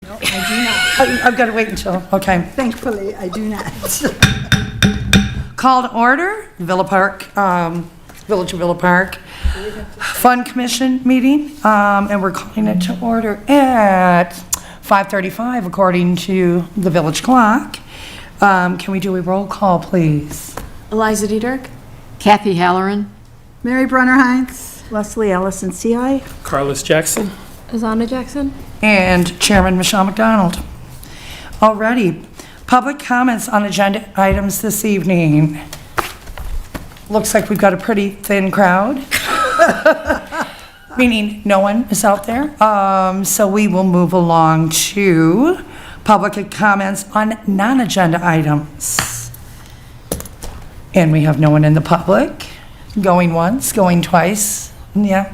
No, I do not. I've got to wait until, okay. Thankfully, I do not. Call to order, Villa Park, Village of Villa Park Fund Commission meeting, and we're calling it to order at 5:35 according to the village clock. Can we do a roll call, please? Eliza Diederik. Kathy Halloran. Mary Brunner Hines. Leslie Ellison, CI. Carlos Jackson. Azana Jackson. And Chairman Michelle McDonald. Alrighty, public comments on agenda items this evening. Looks like we've got a pretty thin crowd, meaning no one is out there. So we will move along to public comments on non-agenda items. And we have no one in the public. Going once, going twice, yeah.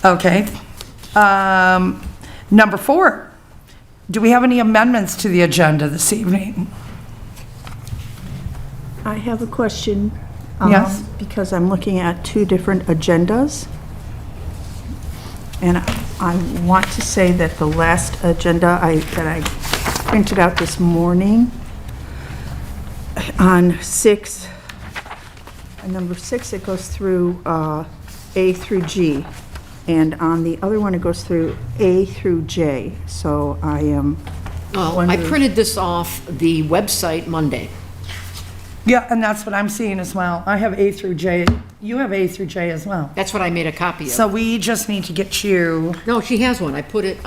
Okay. Number 4, do we have any amendments to the agenda this evening? I have a question. Yes. Because I'm looking at 2 different agendas. And I want to say that the last agenda that I printed out this morning on number 6, it goes through A through G. And on the other one, it goes through A through J. So I am I wondering. printed this off the website Monday. Yeah, and that's what I'm seeing as well. I have A through J. You have A through J as well. That's what I made a copy of. So we just need to get you, No, she has one. I put it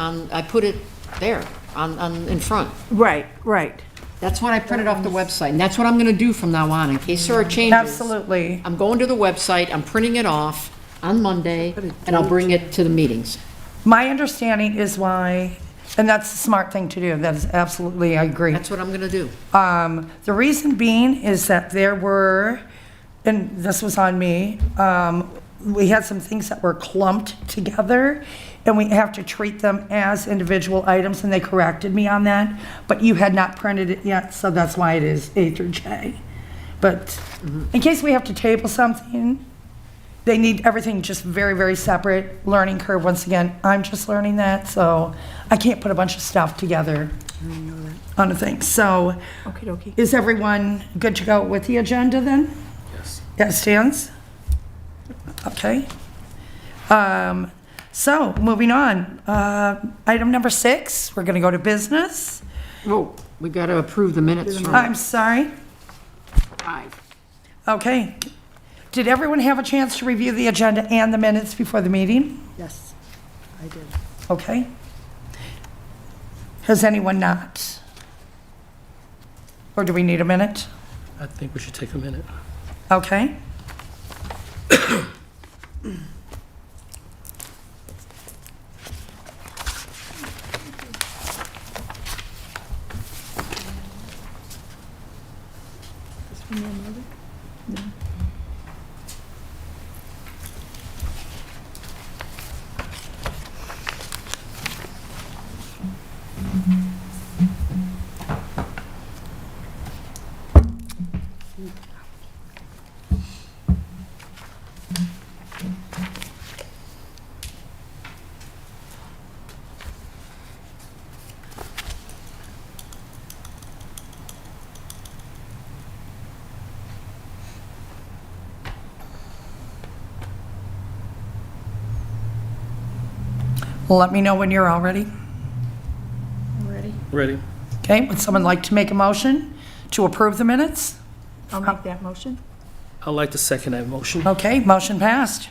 there, in front. Right. That's what I printed off the website, and that's what I'm gonna do from now on, in case there are changes. absolutely. I'm going to the website, I'm printing it off on Monday, and I'll bring it to the meetings. My understanding is why, and that's a smart thing to do. That is absolutely, I agree. That's what I'm gonna do. The reason being is that there were, and this was on me, we had some things that were clumped together, and we have to treat them as individual items, and they corrected me on that, but you had not printed it yet, so that's why it is A through J. But in case we have to table something, they need everything just very, very separate. Learning curve, once again, I'm just learning that, so I can't put a bunch of stuff together on a thing. So Okey-dokey. is everyone good to go with the agenda then? Yes. That stands? Okay. So, moving on. Item number 6, we're going to go to business. Oh, we gotta approve the minutes from I'm sorry. 5. Okay. Did everyone have a chance to review the agenda and the minutes before the meeting? Yes, I did. Okay. Has anyone not? Or do we need a minute? I think we should take a minute. Okay. Let me know when you're all ready. Ready? Okay, would someone like to make a motion to approve the minutes? I'll make that motion. I'd like to second that motion. Okay, motion passed.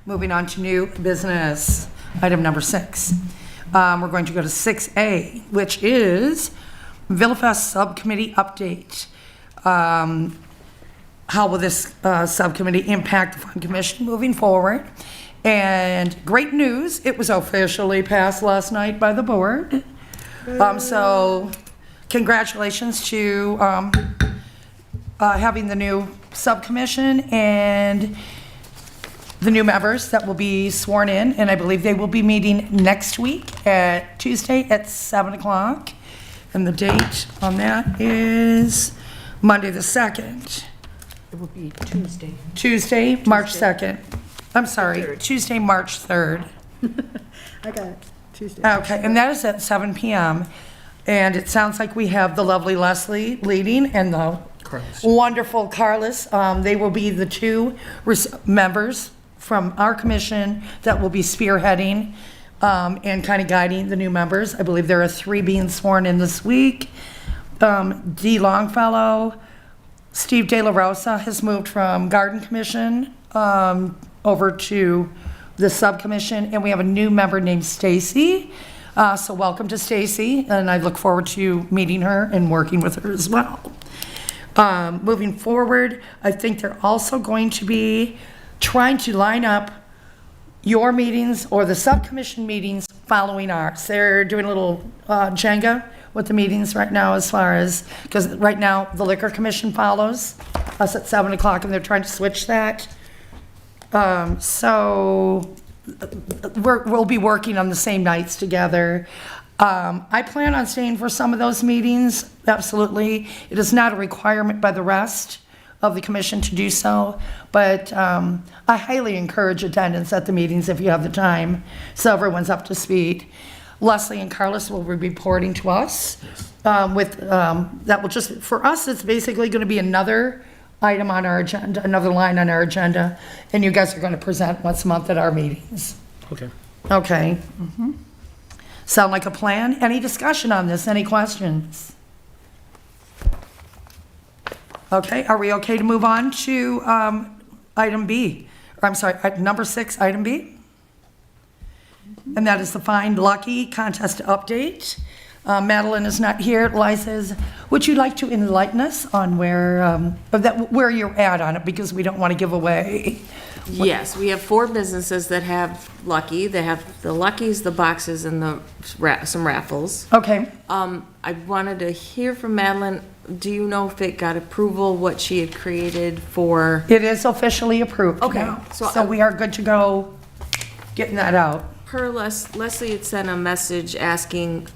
Moving on to new business, item number 6. We're going to go to 6A, which is VillaFest Subcommittee Update. How will this subcommittee impact the Fund Commission moving forward? And great news, it was officially passed last night by the board. So congratulations to having the new subcommission and the new members that will be sworn in, and I believe they will be meeting next week at Tuesday at 7 o'clock. And the date on that is Monday the 2nd. It would be Tuesday. Tuesday, March 2nd. I'm sorry, Tuesday, March 3rd. I got it. Tuesday. Okay, and that is at 7 PM. And it sounds like we have the lovely Leslie leading and the Carlos. wonderful Carlos. They will be the two members from our commission that will be spearheading and kind of guiding the new members. I believe there are 3 being sworn in this week. Dee Longfellow, Steve De La Rosa has moved from Garden Commission over to the subcommission, and we have a new member named Stacy. So welcome to Stacy, and I look forward to meeting her and working with her as well. Moving forward, I think they're also going to be trying to line up your meetings or the subcommission meetings following ours. They're doing a little Jenga with the meetings right now as far as, because right now the Liquor Commission follows us at 7 o'clock, and they're trying to switch that. So we'll be working on the same nights together. I plan on staying for some of those meetings, absolutely. It is not a requirement by the rest of the commission to do so, but I highly encourage attendance at the meetings if you have the time, so everyone's up to speed. Leslie and Carlos will be reporting to us with, that will just, for us, it's basically going to be another item on our agenda, another line on our agenda, and you guys are going to present once a month at our meetings. Okay. Okay. Sound like a plan? Any discussion on this? Any questions? Okay, are we okay to move on to item B? Or I'm sorry, number 6, item B? And that is the Find Lucky contest update. Madeline is not here. Liza, would you like to enlighten us on where you're at on it, because we don't want to give away? Yes, we have 4 businesses that have Lucky. They have the Luckies, the boxes, and some raffles. Okay. I wanted to hear from Madeline. Do you know if it got approval, what she had created for? It is officially approved Okay, now. so So we are good to go getting that out. Leslie had sent a message asking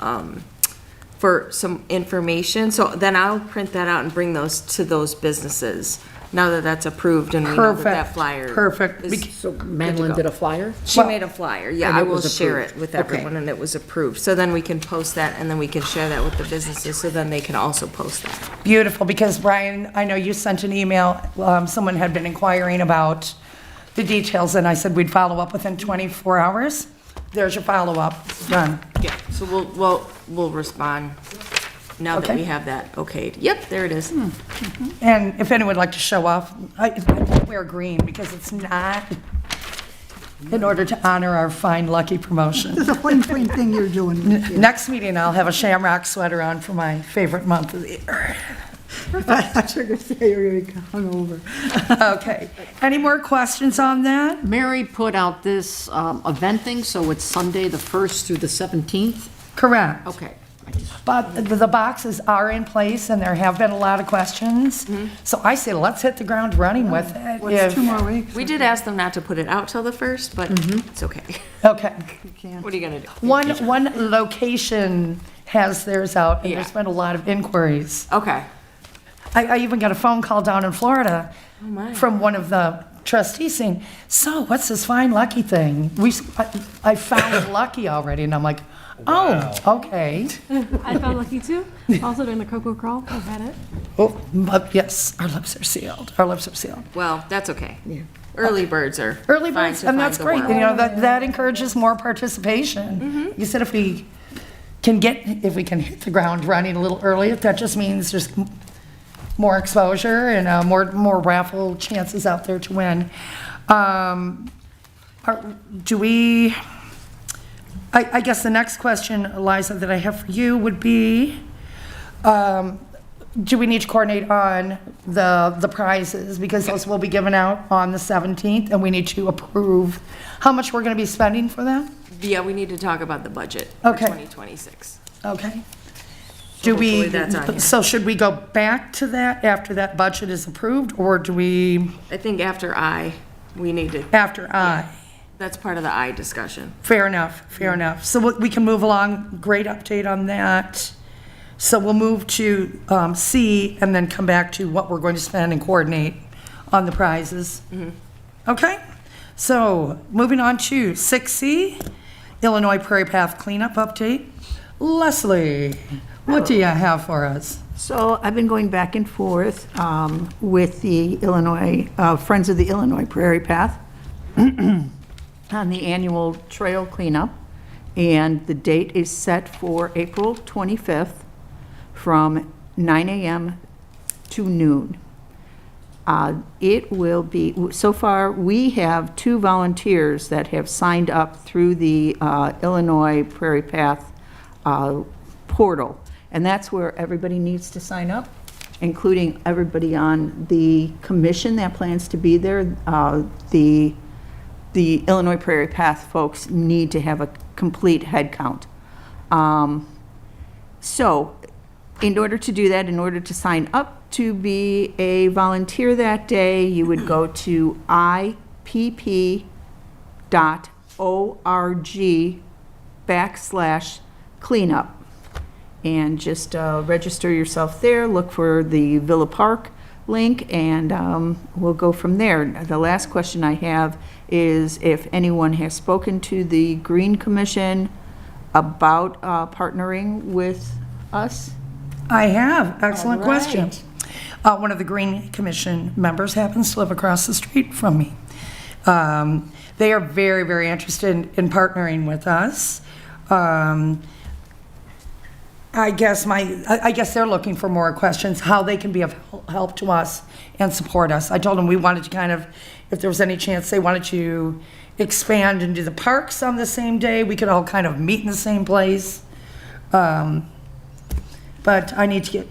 for some information, so then I'll print that out and bring those to those businesses, now that that's approved and we know that that flyer. Perfect. is So good to Madeline go. did a flyer? She made a flyer, yeah, And I it will was share approved. it with Okay. everyone, and it was approved. So then we can post that, and then we can share that with the businesses, so then they can also post that. Beautiful, because Brian, I know you sent an email, someone had been inquiring about the details, and I said we'd follow up within 24 hours. There's your follow-up, done. Yeah, so we'll respond now that Okay. we have that okayed. Yep, there it is. And if anyone would like to show off, I wear green because it's not in order to honor our Find Lucky promotion. It's a plain thing you're doing. Next meeting, I'll have a shamrock sweater on for my favorite month of the year. I was going to say you're going to be hungover. Okay, any more questions on that? Mary put out this event thing, so it's Sunday, the 1st through the 17th? Correct. Okay. But the boxes are in place, and there have been a lot of questions. So I say, let's hit the ground running with it. What's If- 2 more weeks? We did ask them not to put it out till the 1st, but it's okay. Okay. You can't. What are you gonna do? One location has theirs out, and Yeah. there's been a lot of inquiries. Okay. I even got a phone call down in Florida my. from one of the trustees saying, so what's this Find Lucky thing? I found Lucky already, and I'm like, oh, okay. I found Lucky too. Also doing the Cocoa Crawl. I've had it. Oh, but yes, our lips are sealed. Our lips are sealed. Well, that's okay. Early birds are Early fine birds, to and find that's the great. worm. You know, that encourages more participation. You said if we can hit the ground running a little earlier, that just means there's more exposure and more raffle chances out there to win. I guess the next question, Eliza, that I have for you would be, do we need to coordinate on the prizes? Because those will be given out on the 17th, and we need to approve how much we're going to be spending for them? Yeah, we need to talk about the budget Okay. for 2026. Okay. Do we, hopefully that's on here. so should we go back to that after that budget is approved, or do we, I think after we need to, after I? that's part of the I discussion. Fair enough, fair enough. So we can move along, great update on that. So we'll move to C and then come back to what we're going to spend and coordinate on the prizes. Okay? So moving on to 6C, Illinois Prairie Path cleanup update. Leslie, what do you have for us? So I've been going back and forth with the Illinois, Friends of the Illinois Prairie Path on the annual trail cleanup. And the date is set for April 25th from 9 a.m. to noon. It will be, so far, we have 2 volunteers that have signed up through the Illinois Prairie Path portal. And that's where everybody needs to sign up, including everybody on the commission that plans to be there. The Illinois Prairie Path folks need to have a complete head count. So in order to do that, in order to sign up to be a volunteer that day, you would go to ipp.org/cleanup and just register yourself there, look for the Villa Park link, and we'll go from there. The last question I have is if anyone has spoken to the Green Commission about partnering with us. I have. Excellent All right. question. One of the Green Commission members happens to live across the street from me. They are very, very interested in partnering with us. I guess they're looking for more questions, how they can be of help to us and support us. I told them we wanted to kind of, if there was any chance they wanted to expand and do the parks on the same day, we could all kind of meet in the same place. But I need to get,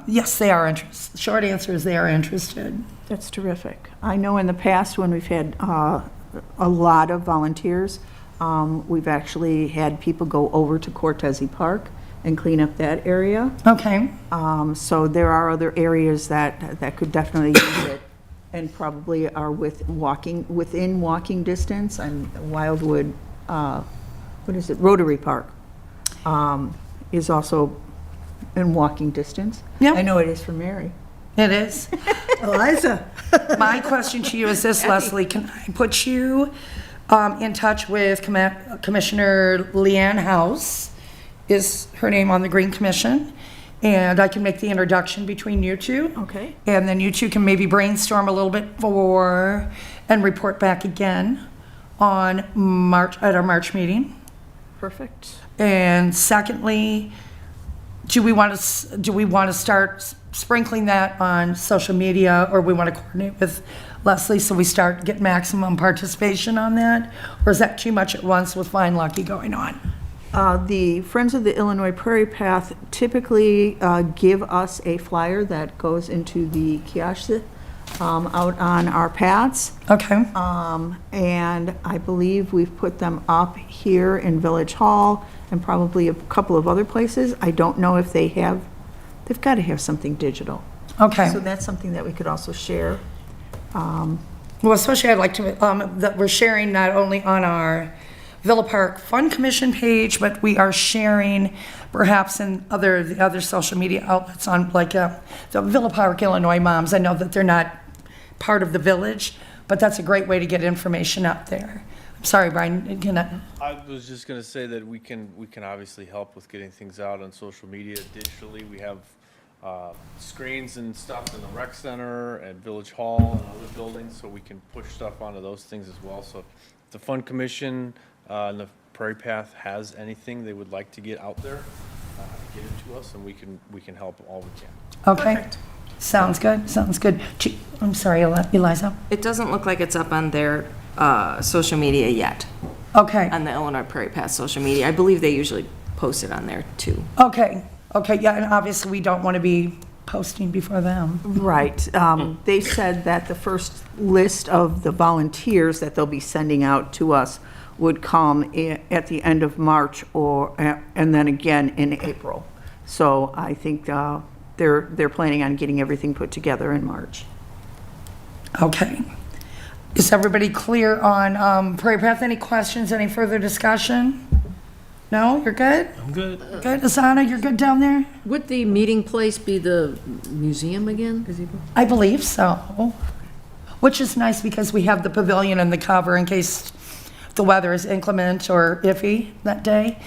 yes, they are interested. The short answer is they are interested. That's terrific. I know in the past when we've had a lot of volunteers, we've actually had people go over to Cortese Park and clean up that area. Okay. So there are other areas that could definitely use it and probably are within walking distance. And Wildwood, Rotary Park is also in walking distance. Yep. I know it is for Mary. It is. Eliza? My question to you is this, Leslie, can I put you in touch with Commissioner Leanne House, is her name on the Green Commission, and I can make the introduction between you two. Okay. And then you two can maybe brainstorm a little bit and report back again on at our March meeting. Perfect. And secondly, do we want to start sprinkling that on social media, or we want to coordinate with Leslie so we start get maximum participation on that? Or is that too much at once with Find Lucky going on? The Friends of the Illinois Prairie Path typically give us a flyer that goes into the kiosk out on our paths. Okay. And I believe we've put them up here in Village Hall and probably a couple of other places. I don't know if they've got to have something digital. Okay. So that's something that we could also share. Well, especially I'd like to, that we're sharing not only on our Villa Park Fund Commission page, but we are sharing perhaps in the other social media outlets on like the Villa Park Illinois Moms. I know that they're not part of the village, but that's a great way to get information out there. I'm sorry, Brian, I was just going to say that we can obviously help with getting things out on social media digitally. We have screens and stuff in the rec center and Village Hall and other buildings, so we can push stuff onto those things as well. So if the Fund Commission and the Prairie Path has anything they would like to get out there, get it to us, and we can help all we can. okay. Perfect. Sounds good. I'm sorry, Eliza. It doesn't look like it's up on their social media yet, Okay. on the Illinois Prairie Path social media. I believe they usually post it on there too. Okay, yeah, and obviously we don't want to be posting before them. Right. They said that the first list of the volunteers that they'll be sending out to us would come at the end of March and then again in April. So I think they're planning on getting everything put together in March. Okay. Is everybody clear on Prairie Path? Any questions, any further discussion? No, you're good? I'm good. Good. Asana, you're good down there? Would the meeting place be the museum again? I believe so. Which is nice because we have the pavilion and the cover in case the weather is inclement or iffy that day.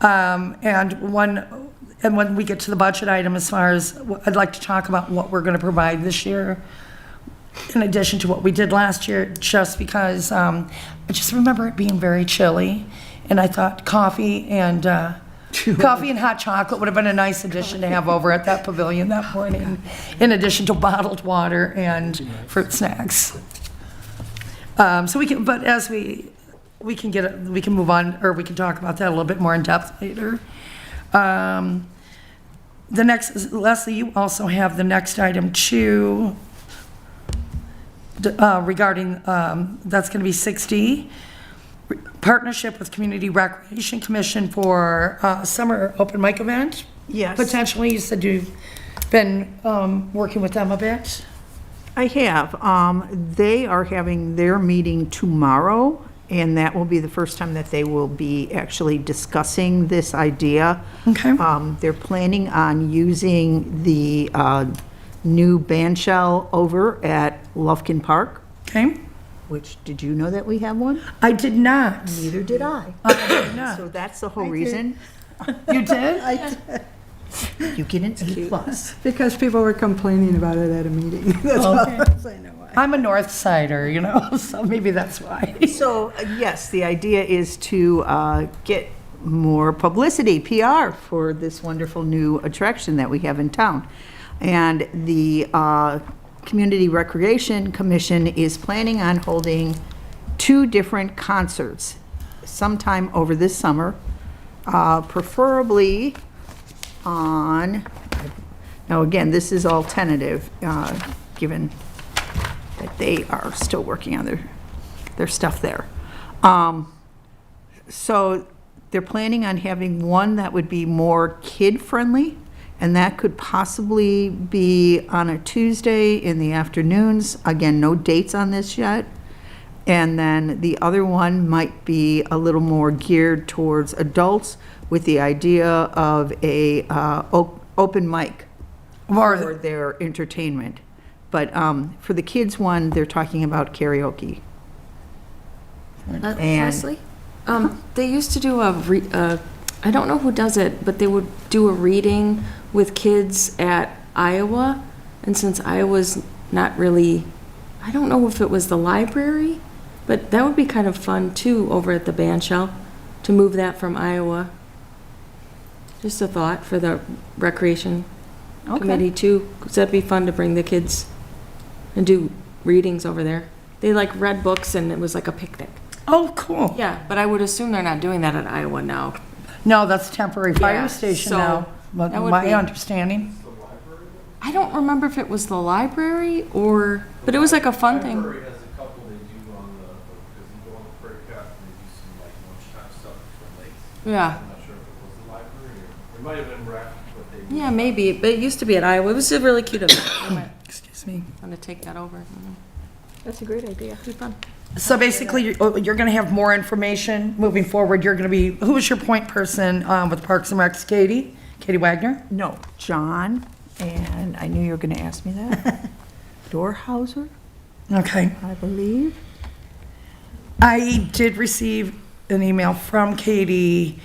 And when we get to the budget item, as far as, I'd like to talk about what we're going to provide this year, in addition to what we did last year, just because I just remember it being very chilly, and I thought coffee and hot chocolate would have been a nice addition to have over at that pavilion that morning, in addition to bottled water and fruit snacks. So we can, but as we can move on, or we can talk about that a little bit more in depth later. The next, Leslie, you also have the next item too, regarding, that's going to be 6D, partnership with Community Recreation Commission for summer open mic event. Yes. Potentially, you said you've been working with them a bit. I have. They are having their meeting tomorrow, and that will be the first time that they will be actually discussing this idea. Okay. They're planning on using the new band shell over at Lufkin Park, Okay. which, did you know that we have one? I did not. Neither did I. I did not. So that's the whole reason. You did? You get an A+. Because people were complaining about it at a meeting. That's all I know why. I'm a North Sider, you know, so maybe that's why. So, yes, the idea is to get more publicity, PR, for this wonderful new attraction that we have in town. And the Community Recreation Commission is planning on holding 2 different concerts sometime over this summer, preferably on, now again, this is all tentative, given that they are still working on their stuff there. So they're planning on having one that would be more kid-friendly, and that could possibly be on a Tuesday in the afternoons. Again, no dates on this yet. And then the other one might be a little more geared towards adults, with the idea of a open mic for their entertainment. But for the kids one, they're talking about karaoke. And- Leslie, they used to do I don't know who does it, but they would do a reading with kids at Iowa. And since Iowa's not really, I don't know if it was the library, but that would be kind of fun too, over at the band shell, to move that from Iowa. Just a thought for the recreation committee too, because that'd be fun to bring the kids and do readings over there. They like read books and it was like a picnic. Oh, cool. Yeah, but I would assume they're not doing that at Iowa now. No, that's a temporary fire Yeah, station so now, but that would my be- understanding. I don't remember if it was the library or, but it was like a fun thing. Library has a couple they do on the, because you go on the prairie path and they do some like lunchtime stuff for lakes. Yeah, I'm not sure if it was the library or, it might have been rec, but they. yeah, maybe, but it used to be at Iowa. It was a really cute event. I might Excuse me. want to take that over. That's a great idea. It'd be fun. So basically, you're going to have more information moving forward. You're going to be, who is your point person with Parks and Recs? Katie? Katie Wagner? No, John, and I knew you were going to ask me that. Dorhauser, Okay. I believe. I did receive an email from Katie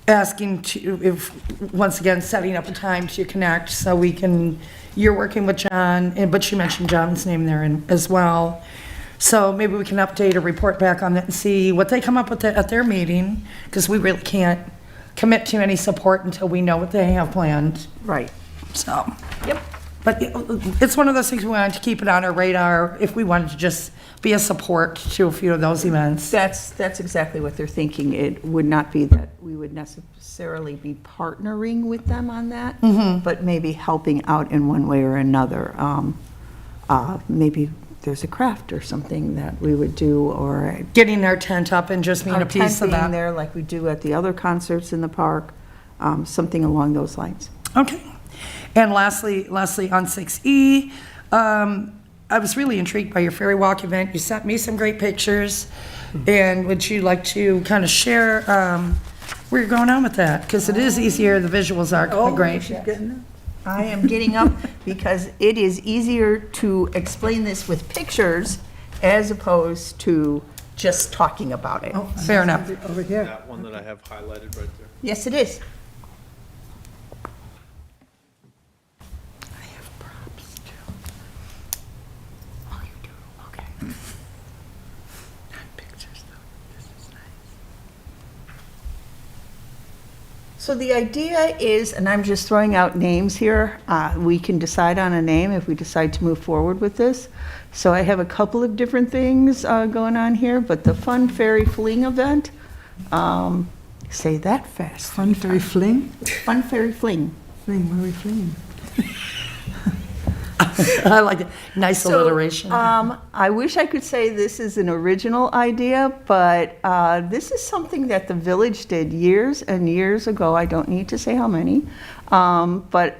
asking to, if, once again, setting up a time to connect so we can, you're working with John, but she mentioned John's name there as well. So maybe we can update or report back on that and see what they come up with at their meeting, because we really can't commit to any support until we know what they have planned. Right. So, yep. But it's one of those things we wanted to keep it on our radar if we wanted to just be a support to a few of those events. That's exactly what they're thinking. It would not be that we would necessarily be partnering with them on that, but maybe helping out in one way or another. Maybe there's a craft or something that we would do, or Getting our tent up and just being a piece of tent being that. there like we do at the other concerts in the park, something along those lines. Okay. And lastly, on 6E, I was really intrigued by your Fairy Walk event. You sent me some great pictures. And would you like to kind of share where you're going on with that? Because it is easier, the visuals are quite great. I am getting up because it is easier to explain this with pictures as opposed to just talking about it. Oh, Fair enough. Over here. That one that I have highlighted right there. Yes, it is. I have props too. Oh, you do? Okay. Not pictures though. This is nice. So the idea is, and I'm just throwing out names here, we can decide on a name if we decide to move forward with this. So I have a couple of different things going on here, but the Fun Fairy Fling event, say that fast. Fun Fairy Fling? Fun Fairy Fling. Fling, where are we flinging? I like it. Nice alliteration. I wish I could say this is an original idea, but this is something that the village did years and years ago. I don't need to say how many. But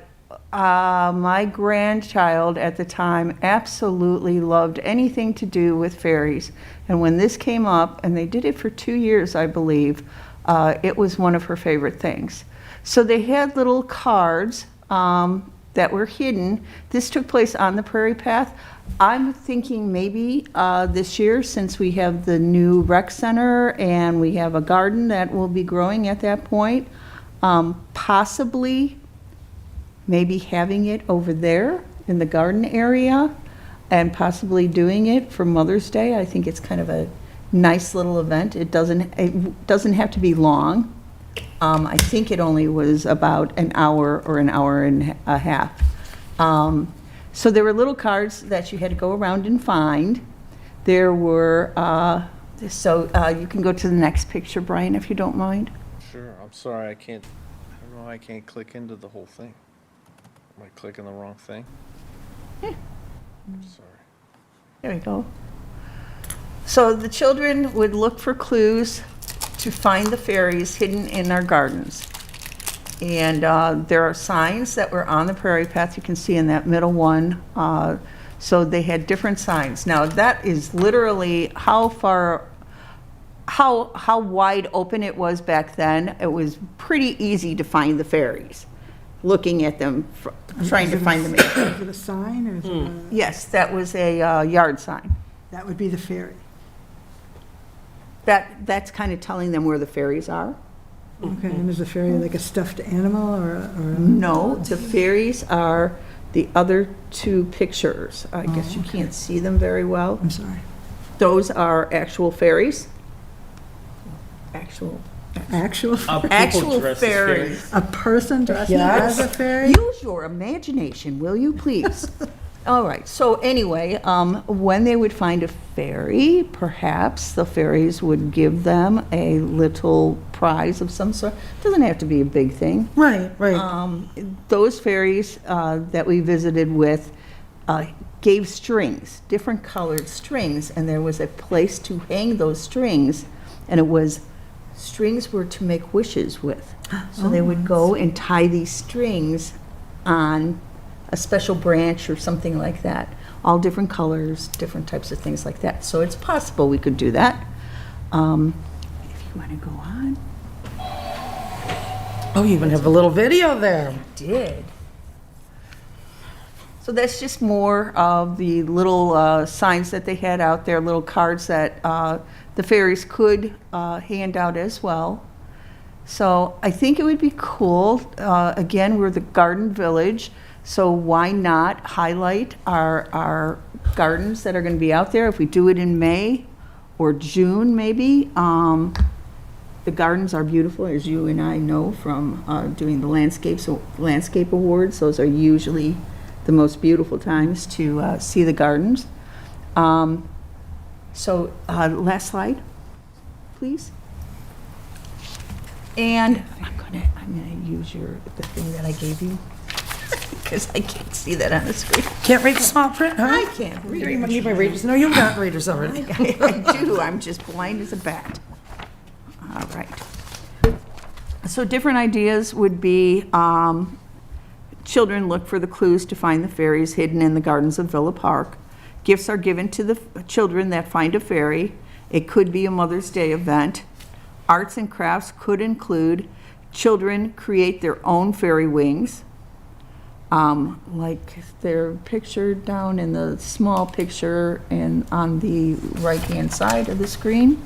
my grandchild at the time absolutely loved anything to do with fairies. And when this came up, and they did it for 2 years, I believe, it was one of her favorite things. So they had little cards that were hidden. This took place on the Prairie Path. I'm thinking maybe this year, since we have the new rec center and we have a garden that will be growing at that point, possibly maybe having it over there in the garden area and possibly doing it for Mother's Day. I think it's kind of a nice little event. It doesn't have to be long. I think it only was about an hour or an hour and a half. So there were little cards that you had to go around and find. There were, you can go to the next picture, Brian, if you don't mind. Sure, I'm sorry, I don't know why I can't click into the whole thing. Am I clicking the wrong thing? Yeah. Sorry. There we go. So the children would look for clues to find the fairies hidden in our gardens. And there are signs that were on the Prairie Path, you can see in that middle one. So they had different signs. Now that is literally how wide open it was back then. It was pretty easy to find the fairies, looking at them, trying to find them. Is it a sign or is it a, Yes, that was a yard sign. that would be the fairy? That's kind of telling them where the fairies are. Okay, and is a fairy like a stuffed animal or a? No, the fairies are the other two pictures. I guess you can't see them very well. I'm sorry. Those are actual fairies. Actual Actual, Actual fairies. a person dressed Yes. as a fairy? Use your imagination, will you, please? All right, so anyway, when they would find a fairy, perhaps the fairies would give them a little prize of some sort. Doesn't have to be a big thing. Right, right. Those fairies that we visited with gave strings, different colored strings, and there was a place to hang those strings, and it was, strings were to make wishes with. So they would go and tie these strings on a special branch or something like that. All different colors, different types of things like that. So it's possible we could do that. If you want to go on. Oh, you even have a little video there. Did. So that's just more of the little signs that they had out there, little cards that the fairies could hand out as well. So I think it would be cool. Again, we're the Garden Village, so why not highlight our gardens that are going to be out there? If we do it in May or June, maybe. The gardens are beautiful, as you and I know from doing the landscape awards. Those are usually the most beautiful times to see the gardens. So last slide, please. And I'm gonna use the thing that I gave you because I can't see that on the screen. Can't read the small print, huh? I can't read You it. need my readers. No, you've got readers already. I do. I'm just blind as a bat. All right. So different ideas would be children look for the clues to find the fairies hidden in the gardens of Villa Park. Gifts are given to the children that find a fairy. It could be a Mother's Day event. Arts and crafts could include children create their own fairy wings. like they're pictured down in the small picture and on the right-hand side of the screen.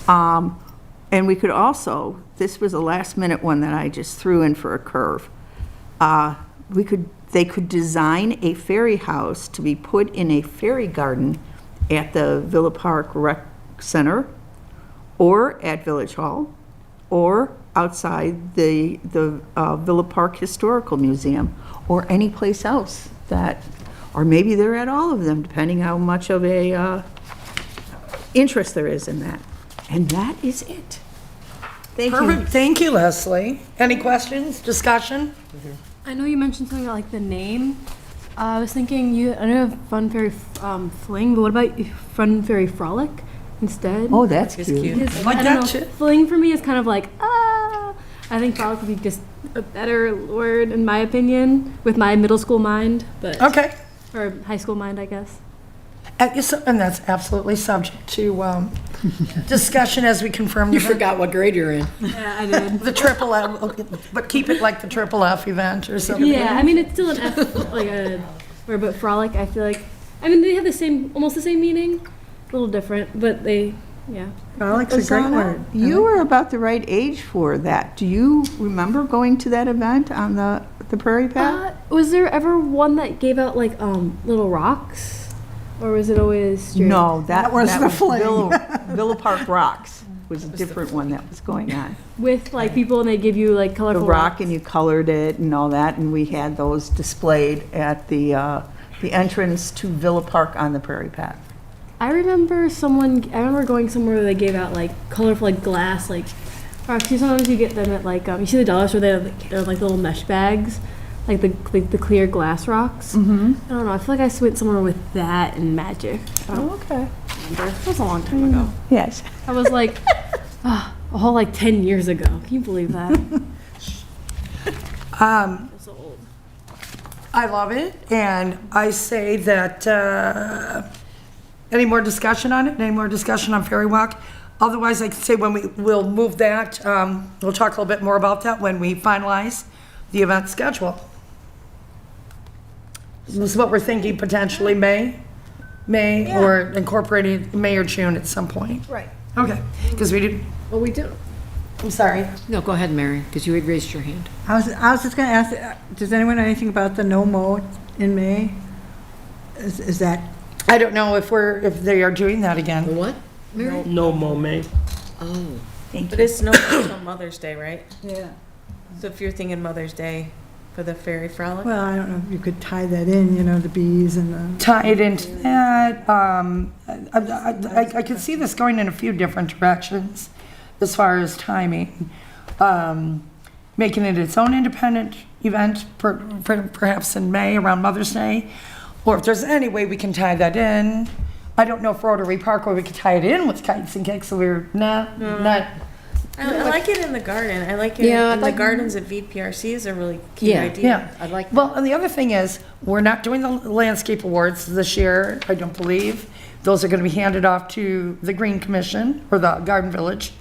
And we could also, this was a last-minute one that I just threw in for a curve. They could design a fairy house to be put in a fairy garden at the Villa Park Rec Center, or at Village Hall, or outside the Villa Park Historical Museum, or any place else that, or maybe they're at all of them, depending how much of a interest there is in that. And that is it. Thank you. Perfect, thank you, Leslie. Any questions, discussion? I know you mentioned something about like the name. I was thinking I know you have Fun Fairy Fling, but what about Fun Fairy Frolic instead? Oh, that's cute. Because, Like I don't that know, too. Fling for me is kind of like, I think Frolic would be just a better word in my opinion, with my middle school mind, but, Okay. or high school mind, I guess. And that's absolutely subject to discussion as we confirm. You forgot what grade you're in. Yeah, I did. The triple F, but keep it like the triple F event or something. Yeah, I mean, it's still an F, but Frolic, I feel like, I mean, they have almost the same meaning, a little different, but yeah. Frolic's a great word. You were about the right age for that. Do you remember going to that event on the Prairie Path? Was there ever one that gave out like little rocks, or was it always straight? No, that was the fling. Villa Park Rocks was a different one that was going on. With like people, and they give you like The colorful rock, rocks. and you colored it and all that, and we had those displayed at the entrance to Villa Park on the Prairie Path. I remember going somewhere where they gave out like colorful like glass like rocks. Sometimes you get them at like you see the dollar store. They're like little mesh bags, like the clear glass rocks. Mm-hmm. I don't know. I feel like I went somewhere with that and magic. I don't Okay. remember. It was a long time ago. Yes. I was like a whole like 10 years ago. Can you believe that? I'm so old. I love it, and I say that, any more discussion on it? Any more discussion on Fairy Walk? Otherwise, I could say we'll move that, we'll talk a little bit more about that when we finalize the event schedule. This is what we're thinking, potentially May, or incorporating May or June at some point. Right. Okay, because we did, Well, we do. I'm sorry. No, go ahead, Mary, because you had raised your hand. I was just gonna ask, does anyone know anything about the no mow in May? Is that, I don't know if they are doing that The again. what, Mary? No mow. Oh. But it's no until Mother's Day, right? yeah, So if you're thinking Mother's Day for the Fairy Frolic? well, I don't know if you could tie that in, the bees and the, Tie it into that. I could see this going in a few different directions as far as timing. Making it its own independent event, perhaps in May around Mother's Day. Or if there's any way we can tie that in. I don't know if Rotary Park, where we could tie it in with kites and cakes, so we're not. I like it in the garden. I like it Yeah, in I'd the like- gardens at VPRC is a really cute Yeah. idea. Yeah. I like Well, and the other thing is, we're not doing the landscape awards this year, I don't believe. Those are gonna be handed off to the Green Commission, or the Garden Village.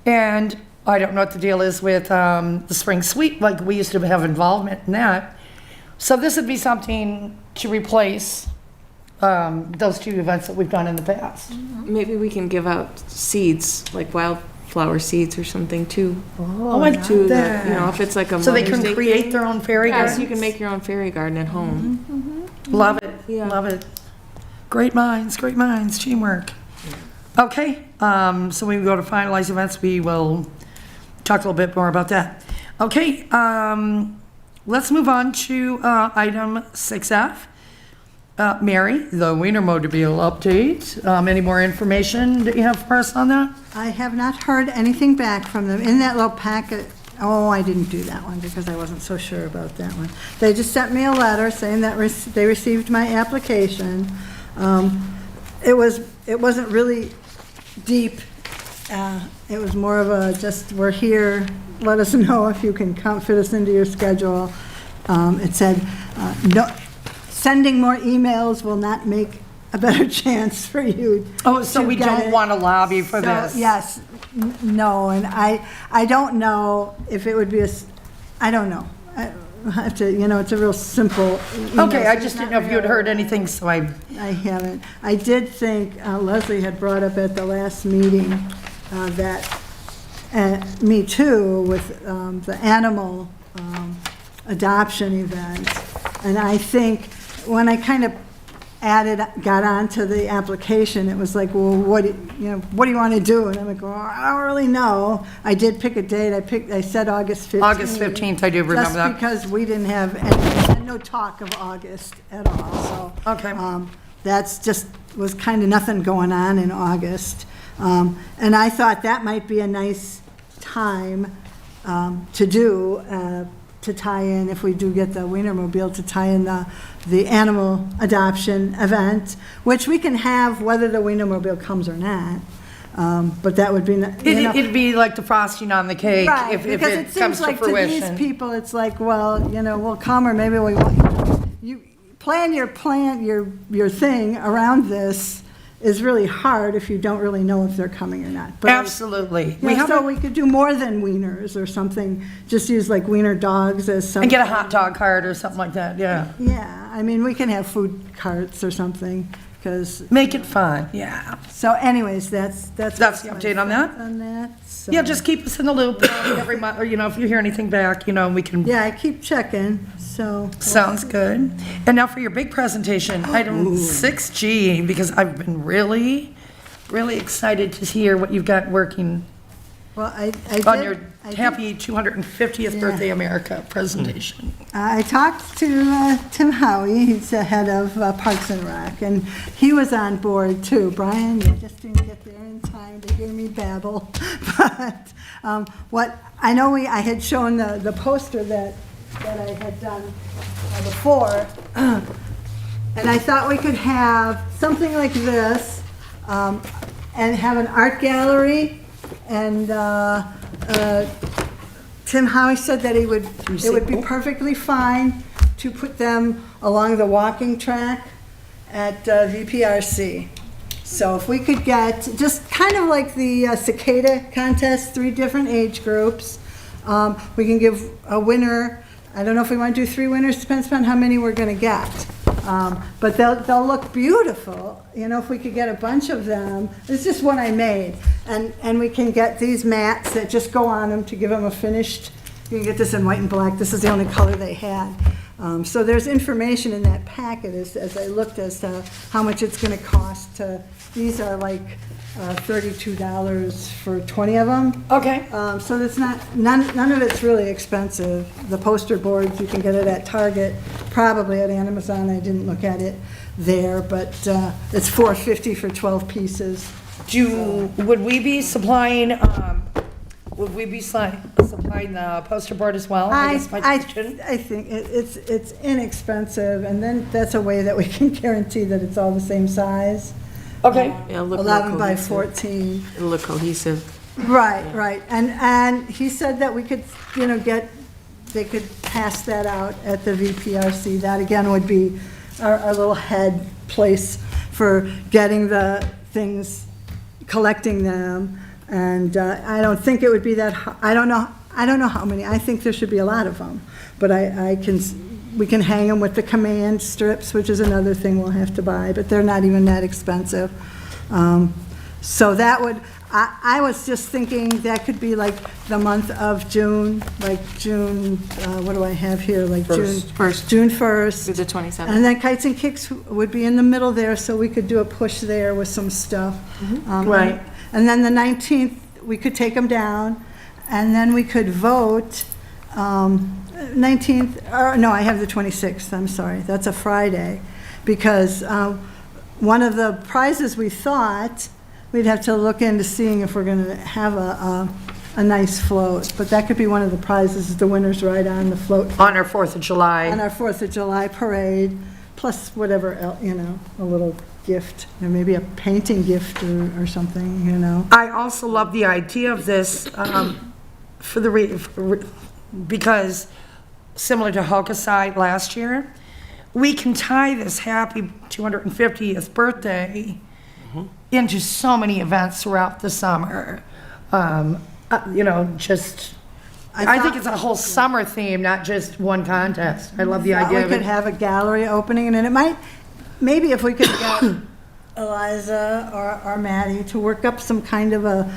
And I don't know what the deal is with the Spring Sweep, like we used to have involvement in that. So this would be something to replace those two events that we've done in the past. Maybe we can give out seeds, like wildflower seeds or something too. To If it's like a So they Mother's can Day create thing. their own fairy Yeah, so gardens? you can make your own fairy garden at home. Love it, Yeah. love it. Great minds, teamwork. Okay, so when we go to finalize events, we will talk a little bit more about that. Okay, let's move on to item 6F. Mary, the Wienermobile update. Any more information that you have for us on that? I have not heard anything back from them. In that little packet, I didn't do that one because I wasn't so sure about that one. They just sent me a letter saying that they received my application. It wasn't really deep. It was more of a just, we're here, let us know if you can fit us into your schedule. It said, no, sending more emails will not make a better chance for you. Oh, so to we get don't it. want to lobby for So, this? yes, no, and I don't know if it would be I don't know. have to, it's a real simple. email, Okay, so I it's just didn't not know if you had heard really- anything, so I, I haven't. I did think Leslie had brought up at the last meeting that, me too, with the animal adoption event. And I think when I kind of got onto the application, it was like, well, what do you want to do? And I'm like, well, I don't really know. I did pick a date. I said August 15th. August 15th, I do remember that. Just because we didn't have no talk of August at all, so. Okay. That's just, was kind of nothing going on in August. And I thought that might be a nice time to do, to tie in, if we do get the Wienermobile, to tie in the animal adoption event, which we can have whether the Wienermobile comes or not. But that would be, it'd be like the frosting on the cake right, if because it it comes seems to like to these fruition. people, it's like, well, we'll come, or maybe we won't. You plan your thing around this is really hard if you don't really know if they're coming or not. But Absolutely. we could do more than wieners or something, just use like wiener dogs as some. And get a hot dog cart or something like that, yeah. Yeah, I mean, we can have food carts or something, because, Make it fun, yeah. so anyways, that's. That's the update on that? On that, so. Yeah, just keep us in the loop every month, or, if you hear anything back, we can, Yeah, I keep checking, so. sounds good. And now for your big presentation, item 6G, because I've been really, really excited to hear what you've got working Well, I on did- your I did- happy 250th Yeah. birthday America presentation. I talked to Tim Howie, he's the head of Parks and Rec, and he was on board too. Brian, you just didn't get there in time to hear me babble. But I had shown the poster that I had done before, and I thought we could have something like this, and have an art gallery, and Tim Howie said that it would be perfectly fine to put them along the walking track at VPRC. So if we could get, just kind of like the cicada contest, 3 different age groups, we can give a winner. I don't know if we want to do 3 winners, depends on how many we're going to get. But they'll look beautiful, if we could get a bunch of them. It's just one I made. And we can get these mats that just go on them to give them a finished, you can get this in white and black. This is the only color they had. So there's information in that packet as I looked as to how much it's going to cost to, these are like $32 for 20 of them. Okay. So it's none of it's really expensive. The poster boards, you can get it at Target, probably at Amazon. I didn't look at it there, but it's $4.50 for 12 pieces. Would we be supplying, supplying the poster board as well? I guess my question. think it's inexpensive, and then that's a way that we can guarantee that it's all the same size. Okay. Yeah, look 11 by cohesive. 14. It'll look cohesive. Right. And he said that we could, they could pass that out at the VPRC. That again would be our little head place for getting the things, collecting them. And I don't think it would be that, I don't know how many. I think there should be a lot of them. But we can hang them with the command strips, which is another thing we'll have to buy, but they're not even that expensive. So that would, I was just thinking that could be like the month of June, like June, what do I have here, like June 1st. Through the 27th. And then Kites and Kicks would be in the middle there, so we could do a push there with some stuff. Right. And then the 19th, we could take them down, and then we could vote, 19th, or no, I have the 26th, I'm sorry, that's a Friday, because one of the prizes we thought, we'd have to look into seeing if we're going to have a nice float, but that could be one of the prizes, is the winner's ride on the float On our 4th of July. on our 4th of July parade, plus whatever else, a little gift, or maybe a painting gift or something, I also love the idea of this because similar to Hokusai last year, we can tie this happy 250th birthday into so many events throughout the summer. Just I think it's a whole summer theme, not just one contest. I love the thought idea we of could it. have a gallery opening, and then it might, maybe if we could get Eliza or Maddie to work up some kind of a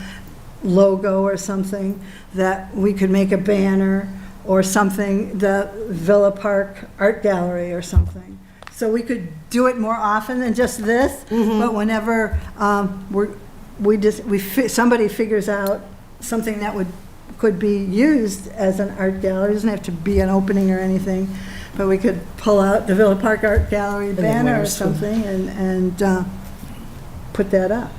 logo or something, that we could make a banner or something, the Villa Park Art Gallery or something. So we could do it more often than just this, but whenever somebody figures out something that could be used as an art gallery, it doesn't have to be an opening or anything, but we could pull out the Villa Park Art Gallery banner or something and put that up.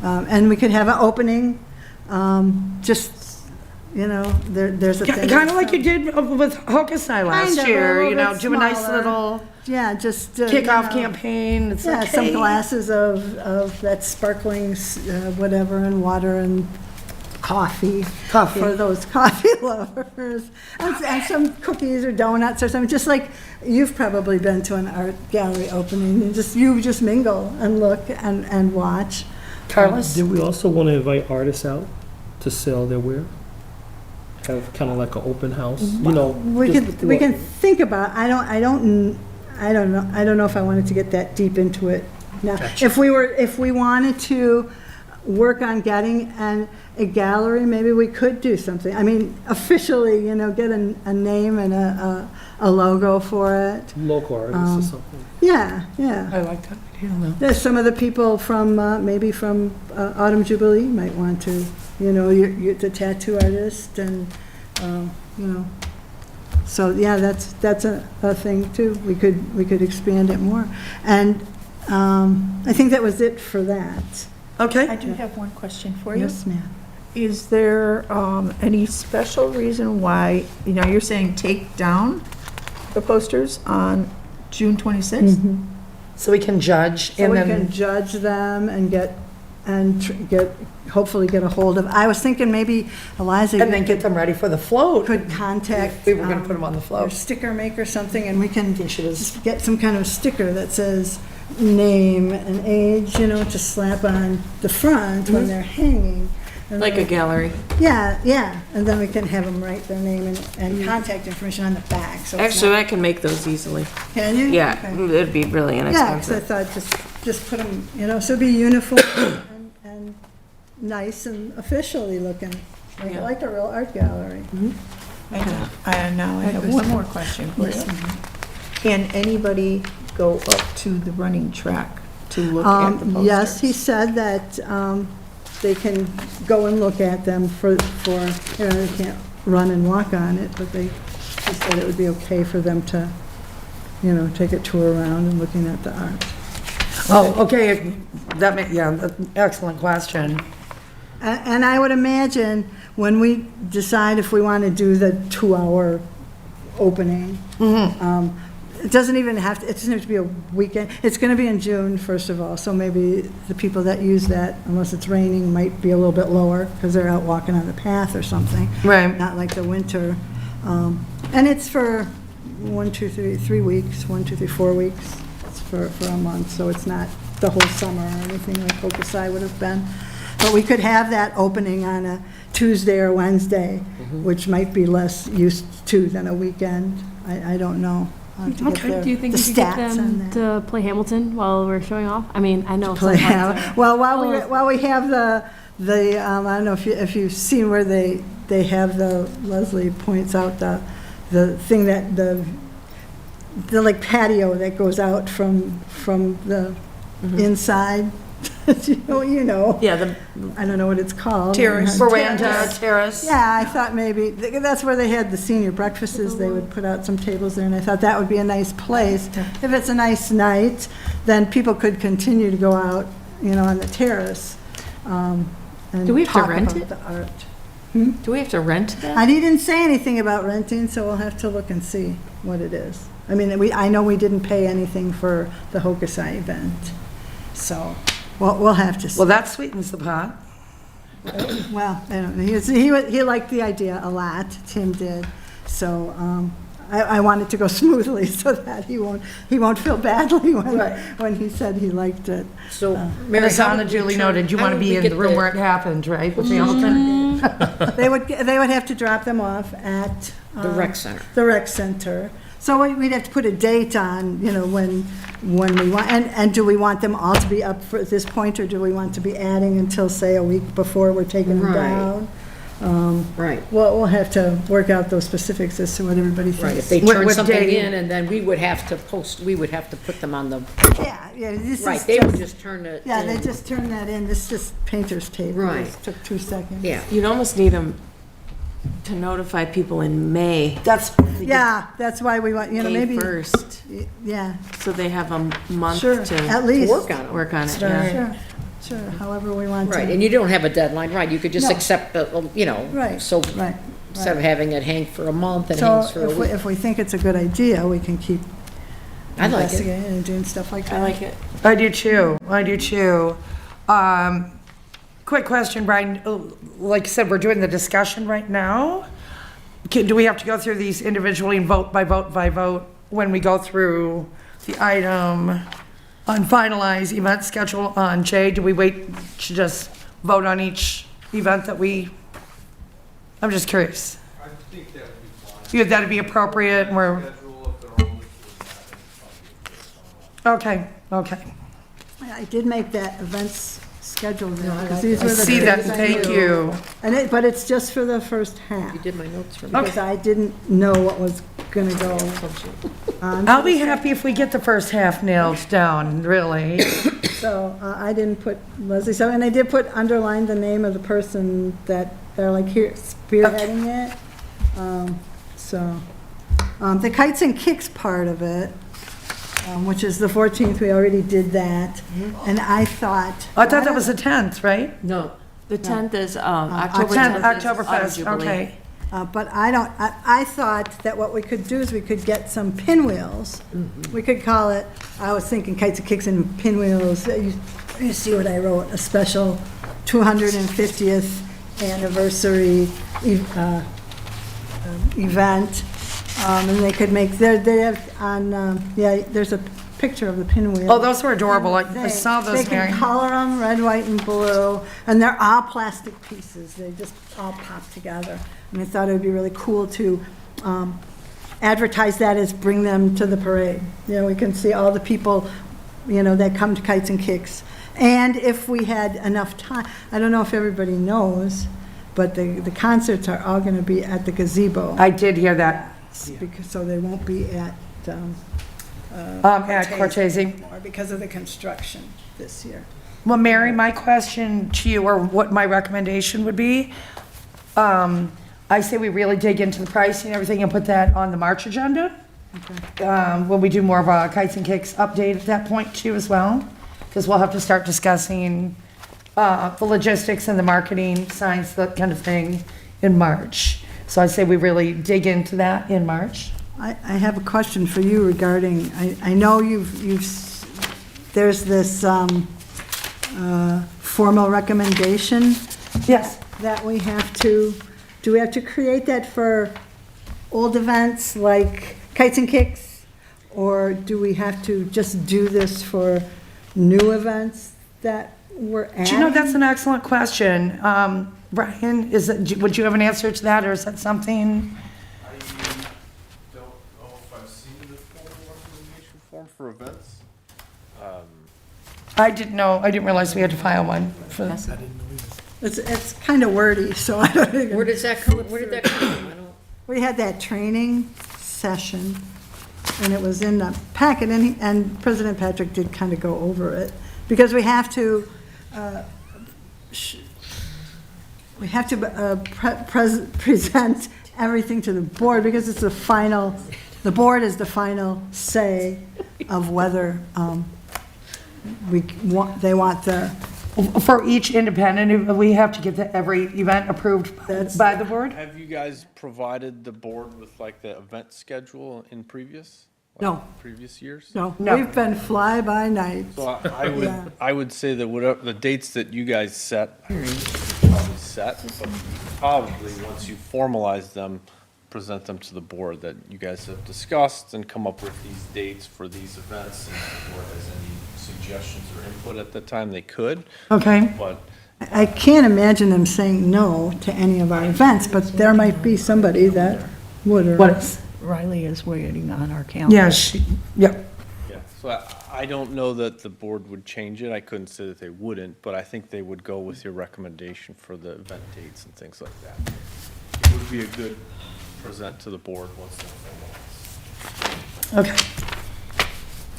And we could have an opening, there's a thing. Kind of like you did with Hokusai last Kind of, a year, little bit do a nice smaller. little Yeah, just. kickoff campaign. It's Yeah, like, some hey. glasses of that sparkling, whatever, and water and coffee. Coffee. For those coffee lovers. And some cookies or donuts or something, just like you've probably been to an art gallery opening. And you just mingle and look and watch. Carlos? Do we also want to invite artists out to sell their wear? Have kind of like an open house, We can think about, I don't know if I wanted to get that deep into it now. If we wanted to work on getting a gallery, maybe we could do something. I mean, officially, get a name and a logo for it. Local artists or something. Yeah. I like that idea, though. There's some of the people from, maybe from Autumn Jubilee might want to, you're the tattoo artist and, so, yeah, that's a thing too. We could expand it more. And I think that was it for that. Okay. I do have one question for you. Yes, ma'am. Is there any special reason why, you're saying take down the posters on June 26th? So we can judge So and we can then, judge them and hopefully get a hold of, I was thinking maybe Eliza. and then get them ready for the float. Could contact. We were gonna put them on the Or float. sticker maker something, and we can think she was- just get some kind of sticker that says name and age, to slap on the front when they're hanging. And Like a then- gallery. Yeah, and then we can have them write their name and contact information on the back, so it's Actually, not- I can make those easily. Can you? Yeah, Okay. it'd be really Yeah, because I inexpensive. thought just put them, so it'd be uniform and nice and officially looking, Yeah. like a real art gallery. And now I have one more question for you. Can anybody go up to the running track to look at the posters? Yes, he said that they can go and look at them for, they can't run and walk on it, but he said it would be okay for them to, take a tour around and looking at the art. Oh, okay, excellent question. And I would imagine when we decide if we want to do the 2-hour opening, it doesn't even have to, it doesn't have to be a weekend. It's going to be in June, first of all, so maybe the people that use that, unless it's raining, might be a little bit lower because they're out walking on the path or something. Right. Not like the winter. And it's for 3 weeks, 4 weeks. It's for a month, so it's not the whole summer or anything like Hokusai would have been. But we could have that opening on a Tuesday or Wednesday, which might be less used to than a weekend. I don't know. I'll have to get Okay. the- Do you think the you could get stats on them that. to play Hamilton while we're showing off? I mean, I know some Play parts out. are- Well, while we have the I don't know if you've seen where they have Leslie points out the thing that the like patio that goes out from the inside. You know. Yeah, I don't know what it's called. Terrace. Veranda, terrace. Yeah, I thought maybe, that's where they had the senior breakfasts, they would put out some tables there, and I thought that would be a nice place. If it's a nice night, then people could continue to go out, on the terrace, and Do we have to talk rent about it? the art. Do we have to rent that? I didn't say anything about renting, so we'll have to look and see what it is. I mean, I know we didn't pay anything for the Hokusai event, so, we'll have to see. Well, that sweetens the pot. Well, I don't know, he liked the idea a lot, Tim did, so, I want it to go smoothly so that he won't feel badly Right. when he said he liked it. So, And Mary, as how Anna did we Julie turn- noted, you how want to did we be in get the room where it happened, right? with Hamilton? They would have to drop them off at. The rec center. The rec center. So we'd have to put a date on, when we want, and do we want them all to be up for at this point, or do we want to be adding until, say, a week before we're taking them Right. down? Right, We'll have to work out those specifics as to what everybody right. If thinks. they What- turn what something day? in, and then we would have to put them on the, Yeah, this is right, they would just turn it Yeah, they in. just turn that in, this is painter's tape. It Right. just took 2 seconds. Yeah, You'd almost need them to notify people in May, That's, Yeah, that's why we want, May maybe, 1st, yeah, so they have a month sure, to at least. work on it. work on it, yeah. Sure, however we want to. Right, and you don't have a deadline, right, you could just No. accept the, Right, so right. instead of having it hang for a month, it So hangs for a week. if we think it's a good idea, we can keep I like it. investigating and doing stuff like that. I like it. I do too. Quick question, Brian, like I said, we're doing the discussion right now. Do we have to go through these individually and vote by vote when we go through the item on finalize event schedule on J? Do we wait to just vote on each event that I'm just curious. I think that would be fine. That'd be appropriate, and we're, Schedule, if there are only two, okay. I did make that events schedule there, because these I were the see that, days I thank knew. you. But it's just for the first half, You did my notes for me. because I didn't know what was gonna go on. I'll be happy if we get the first half nailed down, really. So I didn't put Leslie, so, and I did underline the name of the person that they're like here spearheading it. The kites and kicks part of it, which is the 14th, we already did that. And I thought. That was the 10th, right? No, The 10th is, October 10th is Oktoberfest, Autumn Jubilee. okay. But I thought that what we could do is we could get some pinwheels. We could call it, I was thinking kites and kicks and pinwheels. You see what I wrote, a special 250th anniversary event. And they could make, they have on, there's a picture of the pinwheel. Oh, those were adorable. I saw those, They Mary. can color them red, white, and blue, and they're all plastic pieces. They just all pop together. And I thought it would be really cool to advertise that as bring them to the parade. We can see all the people, that come to Kites and Kicks. And if we had enough time, I don't know if everybody knows, but the concerts are all going to be at the gazebo. I did hear that. So they won't be at At Cortese. anymore because of the construction this year. Well, Mary, my question to you, or what my recommendation would be, I say we really dig into the pricing and everything and put that on the March agenda. When we do more of a Kites and Kicks update at that point too as well, because we'll have to start discussing the logistics and the marketing, signs, that kind of thing in March. So I say we really dig into that in March. I have a question for you regarding, I know there's this formal recommendation Yes. that we have to, do we have to create that for old events like Kites and Kicks? Or do we have to just do this for new events that we're adding? Do you know, that's an excellent question. Brian, would you have an answer to that, or is that something? I don't know if I've seen the formal recommendation form for events. I didn't realize we had to file one for this. It's kind of wordy, so I don't even. where did that come from? I don't, We had that training session, and it was in the packet, and President Patrick did kind of go over it, because we have to, present everything to the board, because it's the board is the final say of whether they want the. For each independent, we have to get every event approved by the board? Have you guys provided the board with like the event schedule in previous? like, No. Previous years? No, No. we've been fly-by-night. So Yeah. I would say that whatever, the dates that you guys set, I mean, you should probably set, but probably once you formalize them, present them to the board that you guys have discussed and come up with these dates for these events. And if the board has any suggestions or input at that time, they could, Okay, but I can't imagine them saying no to any of our events, but there might be somebody that would, or. what is, Riley is waiting on our calendar. yeah, yep. yeah, so I don't know that the board would change it. I couldn't say that they wouldn't, but I think they would go with your recommendation for the event dates and things like that. It would be a good present to the board once they're finalized. Okay.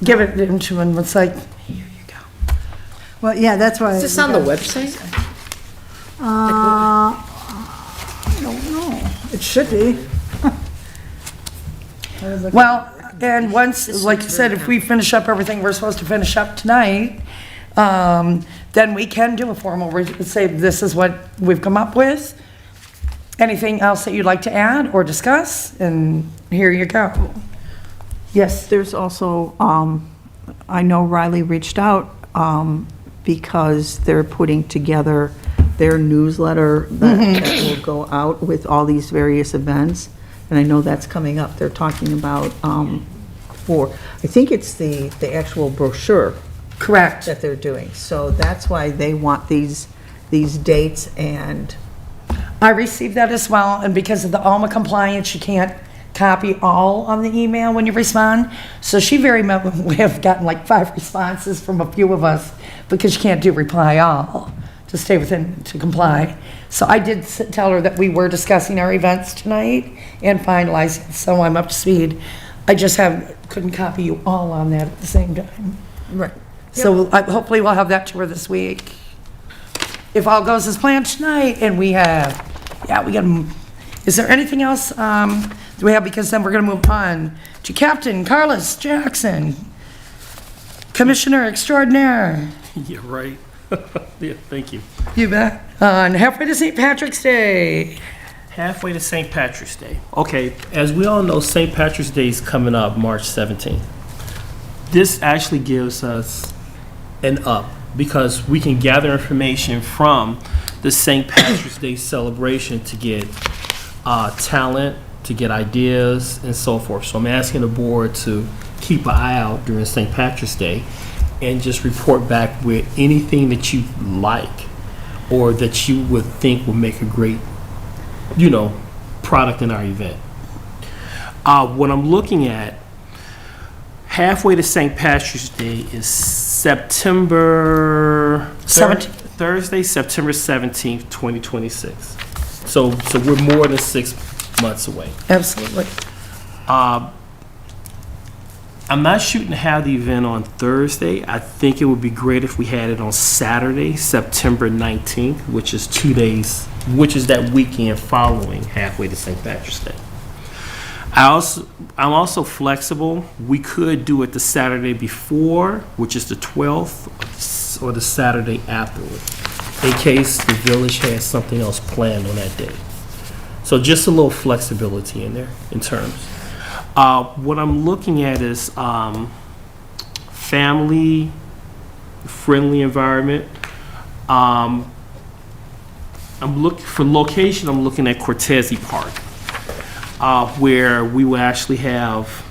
Give it into him, it's like, here you go. Well, yeah, that's why. Is this on the website? I don't know. It should be. Well, and once, like you said, if we finish up everything we're supposed to finish up tonight, then we can do a formal, say, this is what we've come up with. Anything else that you'd like to add or discuss? And here you go. Yes, There's also, I know Riley reached out because they're putting together their newsletter that will go out with all these various events. And I know that's coming up. They're talking about I think it's the actual brochure correct. that they're doing. So that's why they want these dates and, I received that as well, and because of the Alma compliance, you can't copy all on the email when you respond. So she very much we have gotten like 5 responses from a few of us because you can't do reply all to stay within, to comply. So I did tell her that we were discussing our events tonight and finalizing, so I'm up to speed. I just couldn't copy you all on that at the same time. right. So hopefully we'll have that to her this week. If all goes as planned tonight, and we have, we got, is there anything else do we have? Because then we're going to move on to Captain Carlos Jackson, Commissioner Extraordinaire. Yeah, right. Yeah, thank you. You bet. On halfway to St. Patrick's Day. Halfway to St. Patrick's Day. Okay, as we all know, St. Patrick's Day is coming up March 17th. This actually gives us an up because we can gather information from the St. Patrick's Day celebration to get talent, to get ideas, and so forth. So I'm asking the board to keep an eye out during St. Patrick's Day and just report back with anything that you like or that you would think would make a great, product in our event. What I'm looking at, halfway to St. Patrick's Day is Thursday, September 17th, 2026. So we're more than 6 months away. Absolutely. I'm not shooting to have the event on Thursday. I think it would be great if we had it on Saturday, September 19th, which is 2 days, which is that weekend following halfway to St. Patrick's Day. I'm also flexible. We could do it the Saturday before, which is the 12th, or the Saturday afterward, in case the village has something else planned on that day. So just a little flexibility in there in terms. What I'm looking at is family-friendly environment. I'm looking for location. I'm looking at Cortese Park, where we will actually have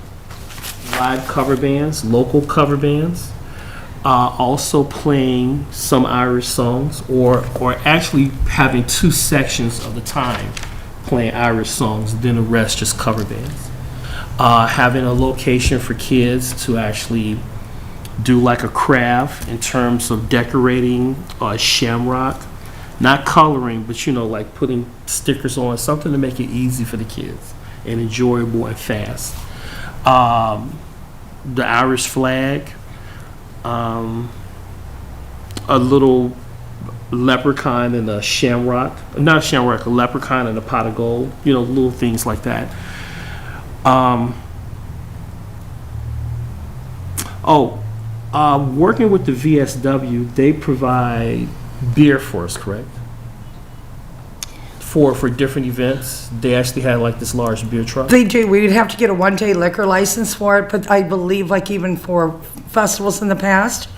live cover bands, local cover bands, also playing some Irish songs, or actually having 2 sections of the time playing Irish songs, then the rest just cover bands. Having a location for kids to actually do like a craft in terms of decorating shamrock, not coloring, but like putting stickers on, something to make it easy for the kids and enjoyable and fast. The Irish flag, a little leprechaun and a shamrock, not a shamrock, a leprechaun and a pot of gold, little things like that. Working with the VSW, they provide beer for us, correct? For different events, they actually had like this large beer truck. They do. We'd have to get a 1-day liquor license for it, but I believe like even for festivals in the past,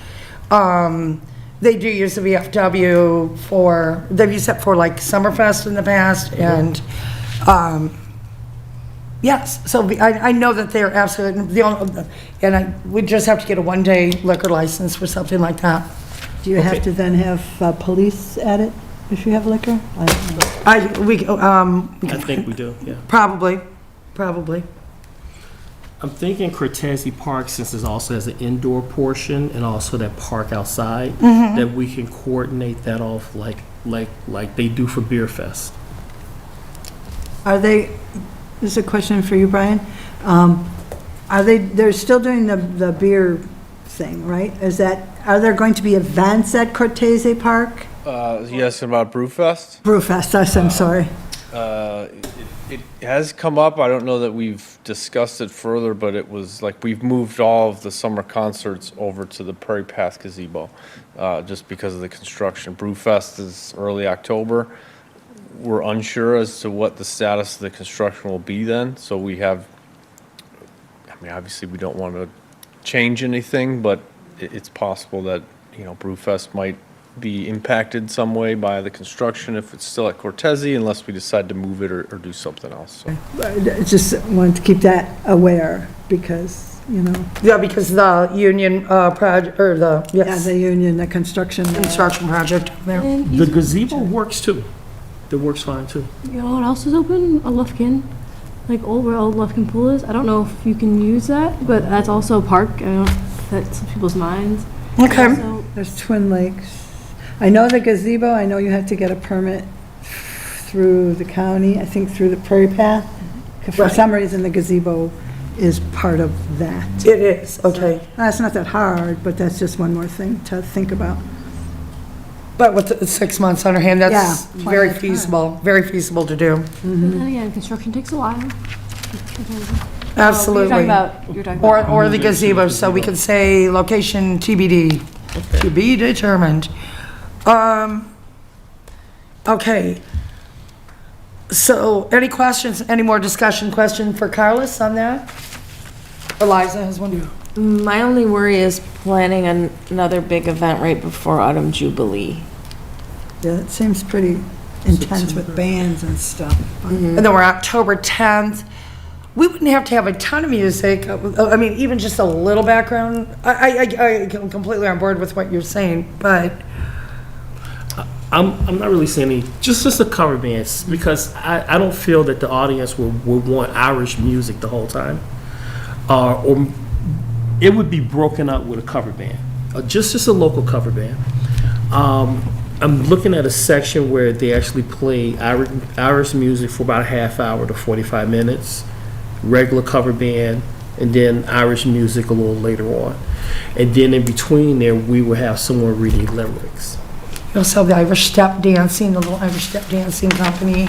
they do use the VFW they've used it for like Summerfest in the past, and Yes, so I know that they're absolutely, we just have to get a one-day liquor license for something like that. Do you have to then have police at it if you have liquor? I don't know. I think we do, yeah. Probably. I'm thinking Cortese Park, since it also has an indoor portion and also that park outside, that we can coordinate that off like they do for Beer Fest. This is a question for you, Brian. They're still doing the beer thing, right? Are there going to be events at Cortese Park? Yes, about Brewfest. Brewfest, I'm sorry. It has come up. I don't know that we've discussed it further, but it was like we've moved all of the summer concerts over to the Prairie Path gazebo, just because of the construction. Brewfest is early October. We're unsure as to what the status of the construction will be then, so we have, I mean, obviously we don't want to change anything, but it's possible that, Brewfest might be impacted some way by the construction if it's still at Cortese, unless we decide to move it or do something else. So. I just wanted to keep that aware because, Yeah, because the union project, or the union, the construction. construction project there. And The gazebo works too. It works fine too. you know what else is open? A Lufkin, like where old Lufkin pool is. I don't know if you can use that, but that's also a park. I don't know if that's in people's minds. Okay. So, There's Twin Lakes. I know the gazebo, I know you had to get a permit through the county, I think through the Prairie Path. For Right. some reason, the gazebo is part of that. It is, okay. That's not that hard, but that's just one more thing to think about. But with the 6 months on our hand, that's Yeah, plenty very of time. very feasible to do. but then again, construction takes a while. Absolutely. You're talking about. Or the gazebo, so we could say location TBD, to be determined. Okay. So, any questions, any more discussion question for Carlos on that? Eliza has one. My only worry is planning another big event right before Autumn Jubilee. Yeah, it seems pretty intense with bands and stuff. And then we're October 10th. We wouldn't have to have a ton of music. I mean, even just a little background. I completely on board with what you're saying, but I'm not really saying any, just a cover bands, because I don't feel that the audience will want Irish music the whole time. Or it would be broken up with a cover band, just a local cover band. I'm looking at a section where they actually play Irish music for about a half hour to 45 minutes, regular cover band, and then Irish music a little later on. And then in between there, we will have someone reading limericks. we also have the Irish Step Dancing, the little Irish Step Dancing Company.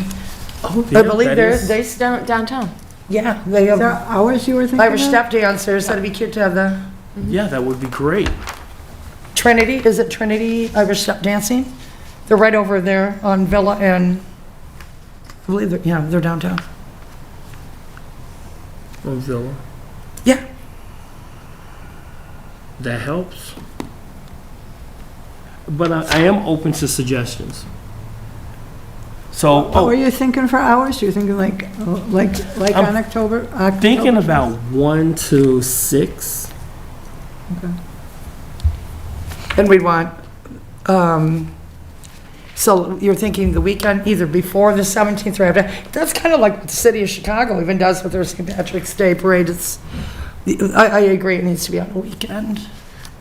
Oh, I believe that they're, is- they, Downtown. yeah, they Is there have hours you were thinking Irish of? Step Dancers. That'd be cute to have the Yeah, that would be great. Trinity, is it Trinity Irish Step Dancing? They're right over there on Villa and, I believe they're downtown. On Villa. Yeah. That helps. But I am open to suggestions. So, What were you thinking for hours? You were thinking like I'm on October? thinking about 1 to 6. And we'd want, so you're thinking the weekend, either before the 17th or after. That's kind of like what the city of Chicago even does with their St. Patrick's Day parade. I agree, it needs to be on a weekend.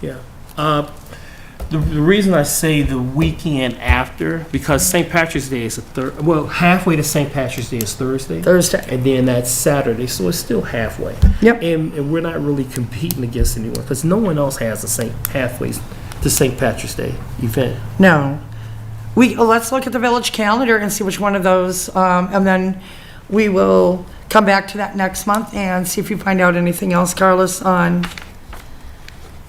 Yeah. The reason I say the weekend after, because St. Patrick's Day is halfway to St. Patrick's Day is Thursday. Thursday. And then that's Saturday, so it's still halfway. Yep. And we're not really competing against anyone, because no one else has halfway to St. Patrick's Day event. No. Let's look at the village calendar and see which one of those, and then we will come back to that next month and see if you find out anything else, Carlos, on,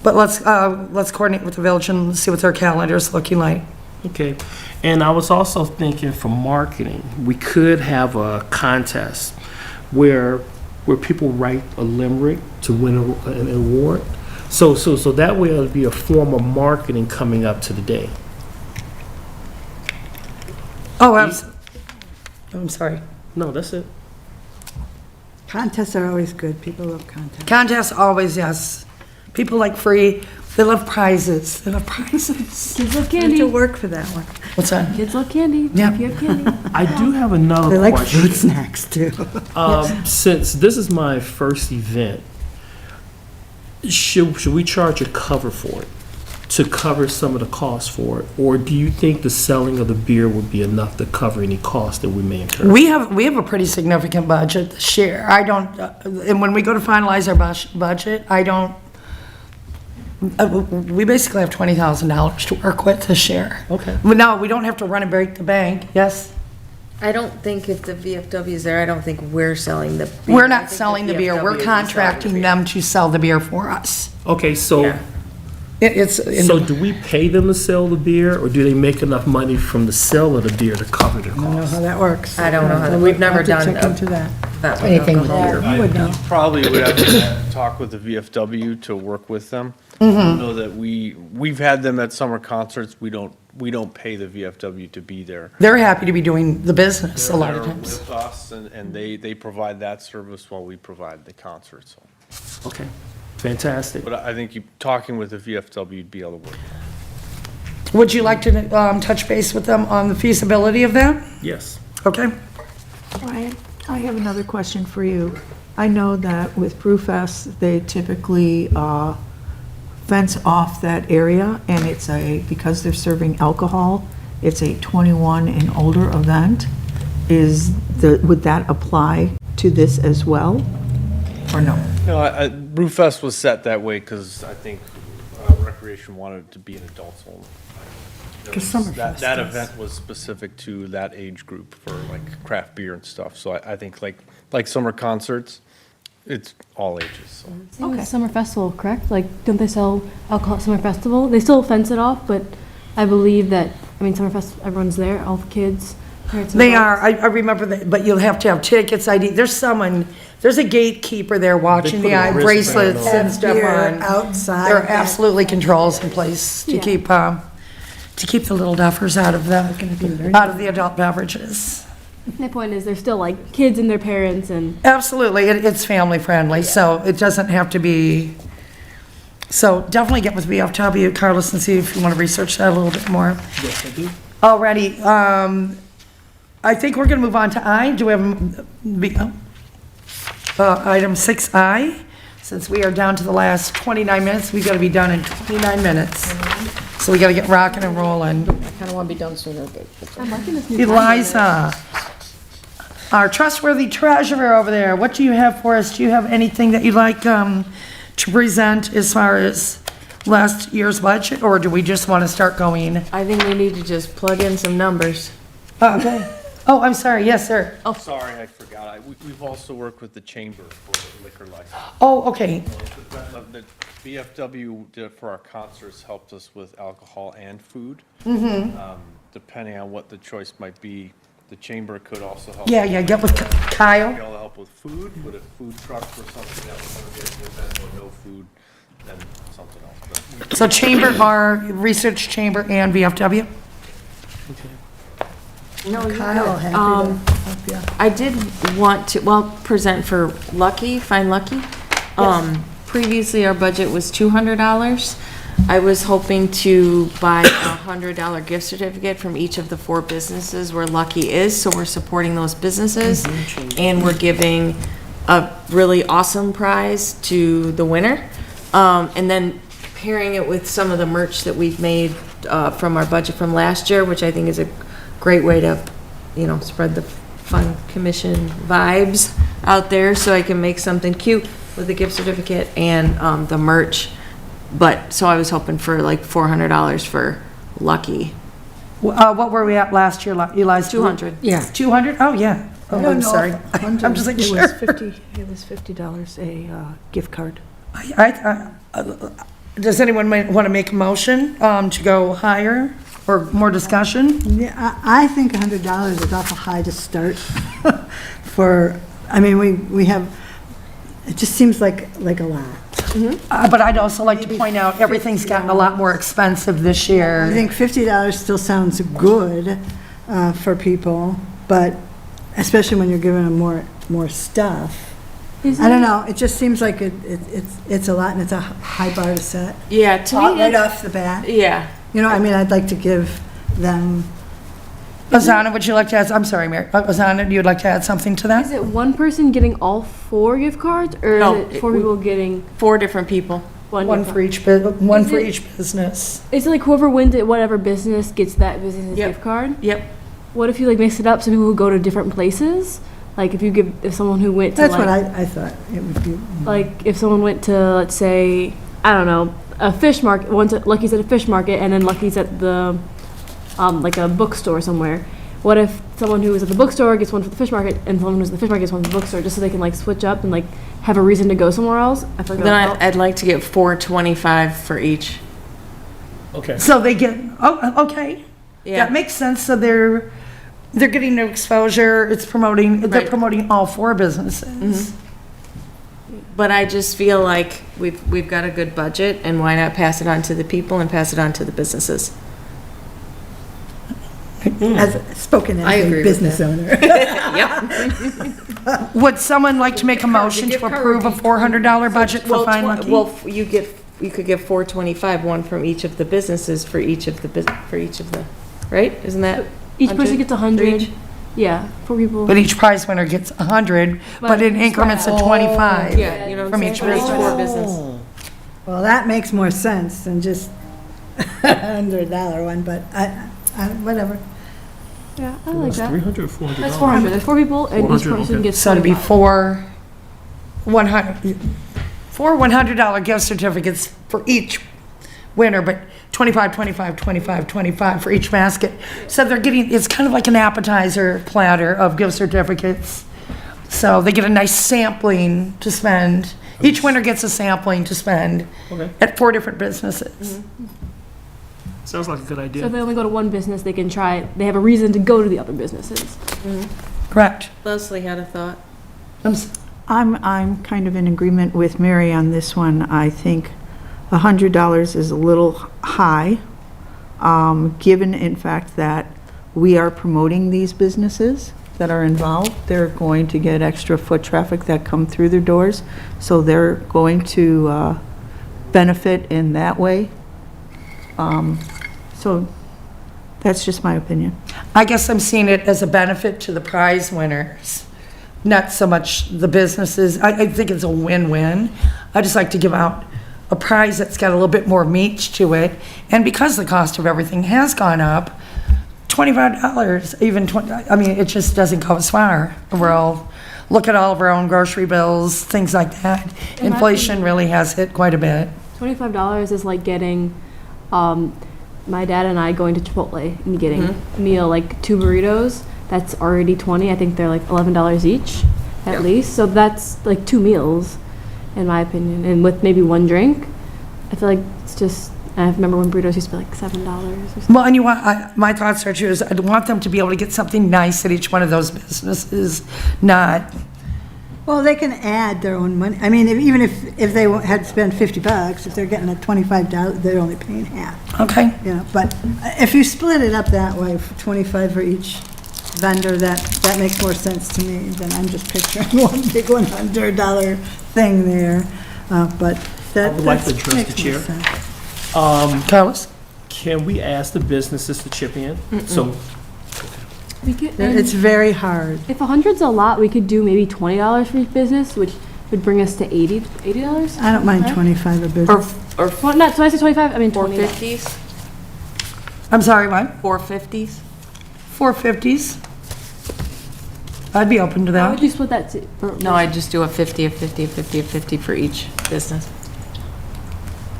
but let's coordinate with the village and see what their calendar is looking like. Okay. And I was also thinking for marketing, we could have a contest where people write a limerick to win an award. So that way it'll be a form of marketing coming up to the day. Oh, I'm sorry. No, that's it. Contests are always good. People love contests. Contests, always, yes. People like free, they love prizes, they love prizes. Kids love You have to candy. work for that one. What's that? Kids love candy. Yeah. If you have candy. I do have another They like question. food snacks too. Since this is my first event, should we charge a cover for it to cover some of the costs for it, or do you think the selling of the beer would be enough to cover any costs that we may incur? We have a pretty significant budget this year. I don't, and when we go to finalize our budget, I don't, we basically have $20,000 to work with this year. Okay. But no, we don't have to run and break the bank, yes? I don't think if the VFW is there, I don't think we're selling the beer. We're I not think selling the beer, VFW we're is selling the contracting beer. them to sell the beer for us. Okay, so, Yeah. so do we pay them to sell the beer, or do they make enough money from the sale of the beer to cover their I don't know costs? how that works. I don't know how, we've never I'll have to done check into that. that with Anything with alcohol. beer. You would know. Probably would have to talk with the VFW to work with them. Know that we've had them at summer concerts. We don't pay the VFW to be there. They're happy to be doing the business a lot of They're times. with us, and they provide that service while we provide the concert, so. Okay, fantastic. But I think talking with the VFW, you'd be able to work. Would you like to touch base with them on the feasibility of that? Yes. Okay. Ryan, I have another question for you. I know that with Brewfest, they typically fence off that area, and it's because they're serving alcohol, it's a 21 and older event. Would that apply to this as well, or no? No, Brewfest was set that way because I think Recreation wanted it to be an adults only. 'Cause Summerfest That is. event was specific to that age group for like craft beer and stuff. So I think like summer concerts, it's all ages. So. Same with Summer Festival, correct? Like, don't they sell alcohol at Summer Festival? They still fence it off, but I believe that, I mean, Summer Festival, everyone's there, all the kids, parents and They are, adults. I remember that, but you'll have to have tickets, ID. There's a gatekeeper there watching They the put a eye wristband bracelets on. and stuff Beer on. outside. There are absolutely controls in place to Yeah. keep the little duffers out of the adult beverages. My point is, there's still like kids and their parents and Absolutely, it's family friendly, so it doesn't have to be, so definitely get with VFW, Carlos, and see if you want to research that a little bit more. Yes, I do. Alrighty, I think we're gonna move on to I. Do we have, item 6I? Since we are down to the last 29 minutes, we gotta be done in 29 minutes. So we gotta get rocking and rolling. I kinda wanna be done sooner, but. I'm liking this new. Eliza, our trustworthy treasurer over there, what do you have for us? Do you have anything that you'd like to present as far as last year's budget, or do we just want to start going? I think we need to just plug in some numbers. Okay. Oh, I'm sorry, yes, sir. Sorry, I forgot. We've also worked with the chamber for the liquor license. Oh, okay, The VFW did for our concerts helped us with alcohol and food. Depending on what the choice might be, the chamber could also help. yeah, get with Kyle. Be able to help with food, but if food trucks or something that was gonna be at the event or no food, then something else. But So chamber, our research chamber and VFW? No, Kyle, happy to help you. I did want to, present for Lucky, Find Lucky. Previously, our budget was $200. I was hoping to buy a $100 gift certificate from each of the 4 businesses where Lucky is, so we're supporting those businesses. And we're giving a really awesome prize to the winner. And then pairing it with some of the merch that we've made from our budget from last year, which I think is a great way to, spread the Fun Commission vibes out there, so I can make something cute with the gift certificate and the merch. But, so I was hoping for like $400 for Lucky. What were we at last year, Eliza? 200. Yeah. 200? Oh, yeah. Oh, No, I'm no, sorry. 100. I'm just like, It sure. was $50 a gift card. Does anyone want to make a motion to go higher or more discussion? Yeah, I think $100 is awful high to start for, we have, it just seems like a lot. But I'd also like to point out, everything's gotten a lot more expensive this year. I think $50 still sounds good for people, but especially when you're giving them more stuff. I don't know, it just seems like it's a lot and it's a high bar to set. Yeah, to me, Right that's- off the bat. yeah. You know, I mean, I'd like to give them, Azana, would you like to add, I'm sorry, Mary, Azana, you'd like to add something to Is that? it one person getting all 4 gift cards, or No, is it 4 people getting 4 different people. one? One gift for each, one Is for it- each business. card? Is it like whoever wins at whatever business gets that business's Yep. gift card? Yep. What if you like mix it up so people who go to different places? Like if someone who went to that's like, what I thought it would be. like if someone went to, let's say, I don't know, a fish market, Lucky's at a fish market and then Lucky's at the like a bookstore somewhere. What if someone who was at the bookstore gets one for the fish market and someone who's at the fish market gets one for the bookstore, just so they can like switch up and like have a reason to go somewhere else? I feel like Then that would help. I'd like to get 425 for each. Okay. So they get, oh, okay. Yeah. That makes sense, so they're getting new exposure, they're Right. promoting all 4 businesses. But I just feel like we've got a good budget, and why not pass it on to the people and pass it on to the businesses? As spoken as I a agree with business owner. Would someone like to make a motion to approve a $400 budget for Fine Lucky? Well, you could get 425, one from each of the businesses for each of the, right? Isn't that? Each person 100 gets for 100. each? Yeah, 4 people. But each prize winner gets 100, but But in increments of 25. Yeah, you know what From I'm each saying? For each business. 4 business. Well, that makes more sense than just $100 one, but whatever. Yeah, I like that. 300 or 400? That's 400. There's 4 people, and each 400, person okay. gets So to be 25. four $100 gift certificates for each winner, but 25, 25, 25, 25 for each basket. So they're getting, it's kind of like an appetizer platter of gift certificates. So they get a nice sampling to spend. Each winner gets a sampling to spend Okay. at 4 different businesses. Sounds like a good So idea. if they only go to one business, they can try. They have a reason to go to the other businesses. Correct. Leslie had a thought. I'm kind of in agreement with Mary on this one. I think $100 is a little high, given in fact that we are promoting these businesses that are involved. They're going to get extra foot traffic that come through their doors, so they're going to benefit in that way. So that's just my opinion. I guess I'm seeing it as a benefit to the prize winners, not so much the businesses. I think it's a win-win. I just like to give out a prize that's got a little bit more meat to it. And because the cost of everything has gone up, $25, even 20, I mean, it just doesn't go as far. Look at all of our own grocery bills, things like that. Inflation really has hit quite a bit. $25 is like getting, my dad and I going to Chipotle and getting a meal, like 2 burritos. That's already 20. I think they're like $11 each, at least. So that's like 2 meals, in my opinion. And with maybe 1 drink, I feel like it's just. I remember when burritos used to be like $7 or something. Well, and you want, my thoughts are too, is I'd want them to be able to get something nice at each one of those businesses, not, Well, they can add their own money. I mean, even if they had spent $50, if they're getting a $25, they're only paying half, okay. you know. But if you split it up that way, for 25 for each vendor, that makes more sense to me than I'm just picturing one big $100 thing there. But that I would like to that's- address makes the more chair. sense. Carlos? Can we ask the businesses to chip in? So, We could, It's very hard. if 100's a lot, we could do maybe $20 for each business, which would bring us to $80. I don't mind 25 a business. Or Well, not, so I say 25, I mean 20. 450s? I'm sorry, what? 450s? 450s? I'd be open to How would that. you split that to? No, I'd just do a 50, a 50, a 50, a 50 for each business.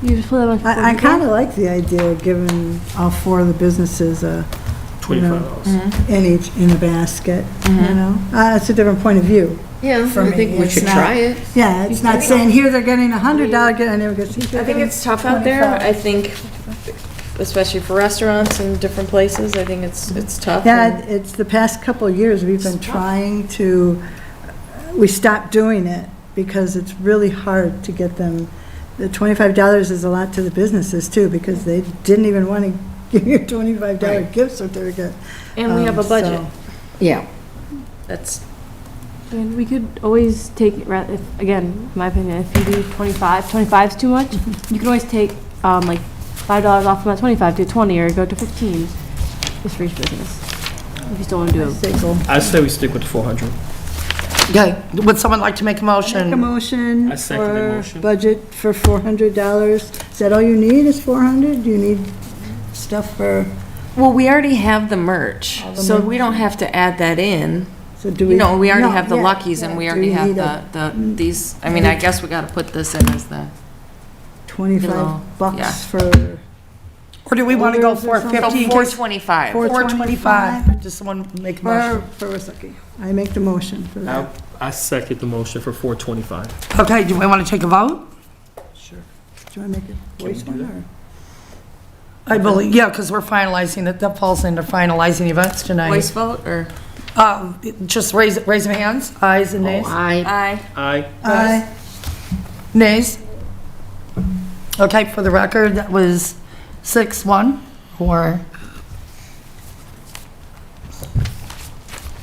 You just split that on I kind of like the idea of giving all 4 of the businesses $25. in the basket, you know? It's a different point of view. Yeah, For I me, think we it's should not- try it. Yeah, it's not saying, here they're getting $100, and they're getting. I think it's tough out there. I think, especially for restaurants and different places, I think it's tough. Yeah, it's the past couple of years, we've been trying to, we stopped doing it because it's really hard to get them. The $25 is a lot to the businesses too, because they didn't even want to give you a $25 gift certificate. And we have a budget. So- Yeah. That's, And we could always take, again, in my opinion, if you do 25's too much, you can always take, like, $5 off from that 25 to 20, or go to 15, just for each business. If you still want to do it. I say we stick with the 400. Okay, would someone like to make a Make a motion? motion I second the for motion. budget for $400. Is that all you need, is 400? Do you need stuff for, Well, we already have the merch, so we don't have to add that in. so do we? You know, we already No, have the yeah, Luckies and yeah. we Do already you have need a these, I mean, I guess we gotta put this in as the, 25 bucks yeah. for Or do we want to go Orders or for something? 50? 425. 425. Does someone make a motion? for Wasaki. I make the motion for that. I second the motion for 425. Okay, do we want to take a vote? Sure. Do you want to make a voice one, or? I believe, yeah, because we're finalizing it, that falls into finalizing events tonight. Voice vote, or? Just raise your hands, ayes and nays. Aye. Aye. Aye. Nays? Okay, for the record, that was 6-1, or...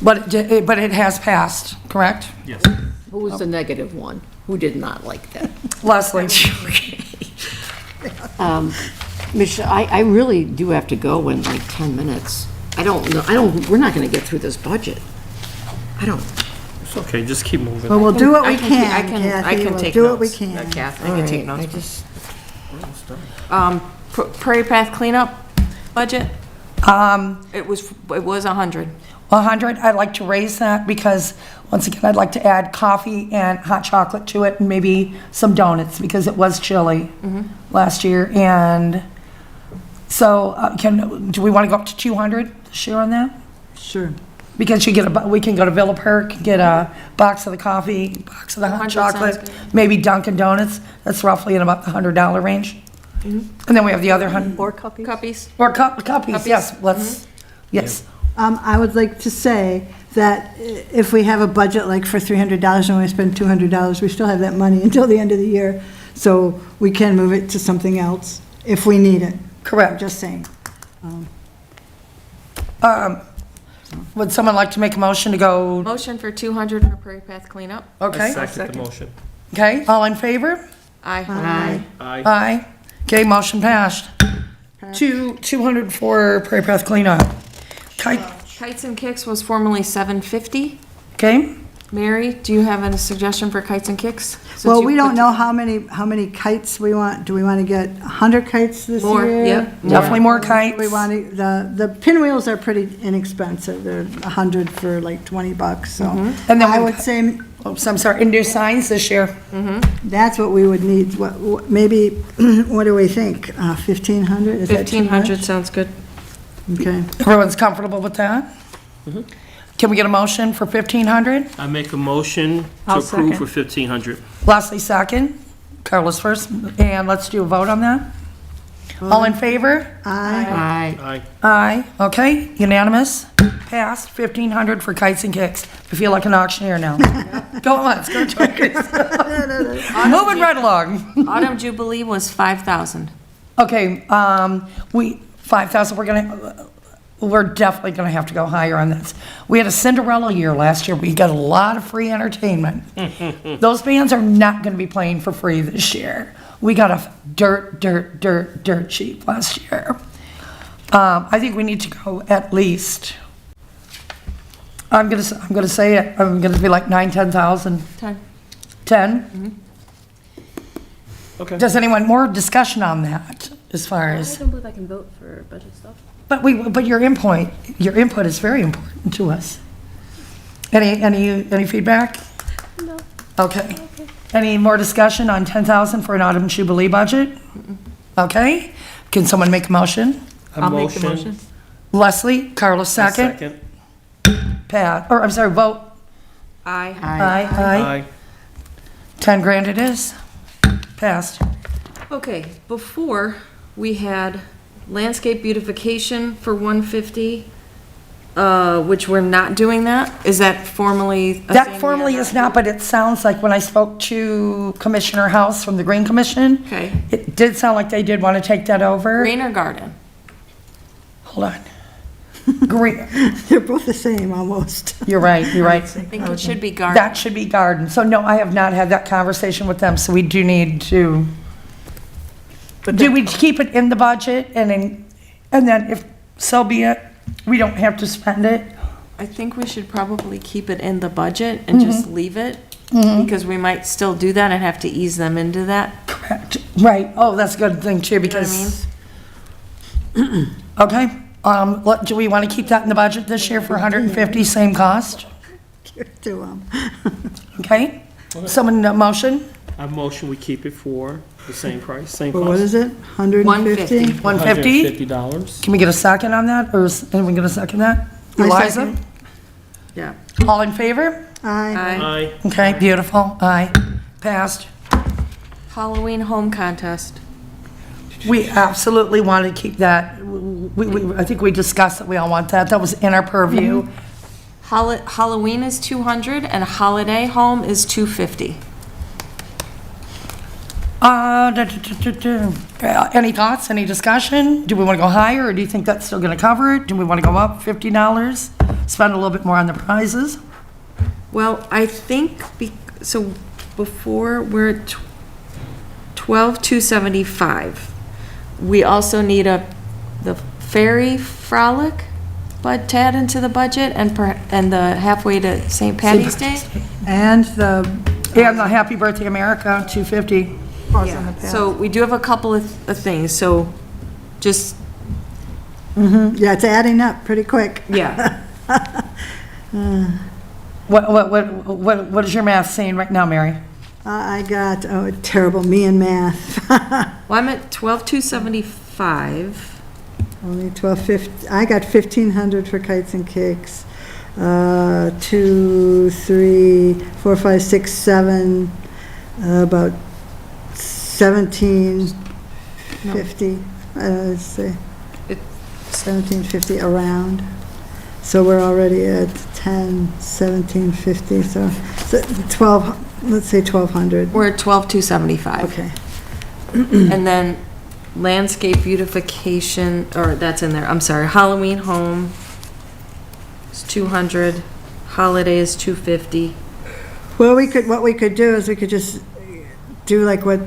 But it has passed, correct? Yes. Who was the negative one? Who did not like that? Leslie? Michelle, I really do have to go in like 10 minutes. I don't know, we're not gonna get through this budget. I don't. It's okay, just keep moving. Well, we'll do what we I can, I Kathy. can We'll take do what we notes. can. Kath, I can take I notes. just, Prairie Path cleanup budget, it was 100. 100, I'd like to raise that because, once again, I'd like to add coffee and hot chocolate to it and maybe some donuts because it was chilly last year. And so do we want to go up to 200 this year on that? Sure. Because we can go to Villa Perk, get a box of the coffee, box of the hot 100 sounds chocolate, good. maybe Dunkin' Donuts. That's roughly in about the $100 range. And then we have the other 100, Or cuppies. Cuppies? or cuppies, yes, yes. I would like to say that if we have a budget like for $300 and we spend $200, we still have that money until the end of the year. So we can move it to something else if we need it. Correct. Just saying. Would someone like to make a motion to go, Motion for 200 for Prairie Path cleanup? I okay? second the motion. Okay, all in favor? Aye. Aye. Aye. Okay, motion passed. 200 for Prairie Path cleanup. Kites and Kicks was formerly 750. Okay, Mary, do you have a suggestion for Kites and Kicks? Since Well, you we don't put know how many kites we want. Do we want to get 100 kites this year? More, yep. definitely more kites. We want to, the pinwheels are pretty inexpensive. They're 100 for like 20 bucks, so. And then I we've would got- say Oops, I'm sorry, and new signs this year. that's what we would need. Maybe, what do we think? 1,500? Is that too much? 1,500 sounds good. Okay. Everyone's comfortable with that? Can we get a motion for 1,500? I make a motion to I'll approve second. for 1,500. Leslie second, Carlos first, and let's do a vote on that. All in favor? Aye. I, Aye. Aye, okay, unanimous, passed, 1,500 for kites and kicks. I feel like an auctioneer now. Go on, let's go twice. Moving right along. Autumn Jubilee was 5,000. Okay, 5,000, we're definitely gonna have to go higher on this. We had a Cinderella year last year, we got a lot of free entertainment. Those bands are not gonna be playing for free this year. We got a dirt cheap last year. I think we need to go at least, I'm gonna say it, I'm gonna be like 10,000. 10. 10? Okay. Does anyone, more discussion on that, as far I as, don't believe I can vote for budget stuff. but your input is very important to us. Any feedback? No. Okay. Any more discussion on 10,000 for an autumn jubilee budget? Okay. Can someone make a motion? I'll make the motion. Leslie, Carlos I second, Pat, or I'm sorry, vote. Aye. Aye. 10 grand it is. Passed. Okay, before, we had landscape beautification for 150, which we're not doing that? Is that formally? a thing That we formally are is not, but it sounds like when I spoke to Commissioner House from the Green Commission, Okay. it did sound like they did want to take that over. Green or garden? Hold on. Green, They're both the same, almost. you're right, you're right. I think it should be garden. That should be garden. So no, I have not had that conversation with them, so we do need to, do we keep it in the budget and then if, so be it, we don't have to spend it? I think we should probably keep it in the budget and just leave it, because we might still do that and have to ease them into that. Correct. Right, oh, that's a good thing too, You know what I mean? because, okay, do we want to keep that in the budget this year for 150, same cost? Give it to 'em. Okay, someone, a motion? I motion we keep it for the same price, same But cost. what is it, 150? 150? $150. Can we get a second on that, or is anyone going to second that? I Eliza? second. Yeah. All in favor? Aye. Aye. Okay, beautiful, aye, passed. Halloween home contest. We absolutely want to keep that, I think we discussed that we all want that, that was in our purview. Halloween is 200 and holiday home is 250. Any thoughts, any discussion? Do we want to go higher, or do you think that's still going to cover it? Do we want to go up $50, spend a little bit more on the prizes? Well, I think, so before we're at 12,275. We also need the ferry frolic, but to add into the budget and the halfway to St. Patty's Day. And the, And the Happy Birthday America, 250. So we do have a couple of things, so just, yeah, it's adding up pretty quick. yeah. What is your math saying right now, Mary? I got, oh, terrible, me and math. Well, I'm at 12,275. Only 1250, I got 1,500 for kites and cakes. 2, 3, 4, 5, 6, 7, about 1750, let's see. 1750 around. So we're already at 10, 1750, so 12, let's say 1,200. We're at 12,275. Okay. And then landscape beautification, or that's in there, I'm sorry, Halloween home is 200, holiday is 250. Well, what we could do is we could just do like what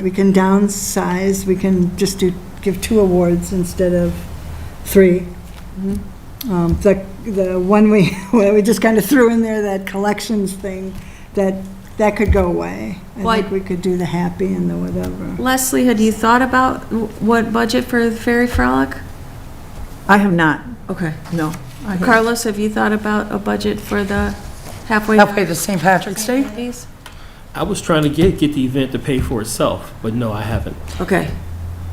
we can downsize. We can just give 2 awards instead of 3. The one well, we just kind of threw in there, that collections thing, that could go away. I Well, think we could do the happy and the whatever. Leslie, had you thought about what budget for the Fairy Frolic? I have not, Okay. no. I haven't. Carlos, have you thought about a budget for the halfway? Halfway to St. Patrick's Day? Days? I was trying to get the event to pay for itself, but no, I haven't. Okay.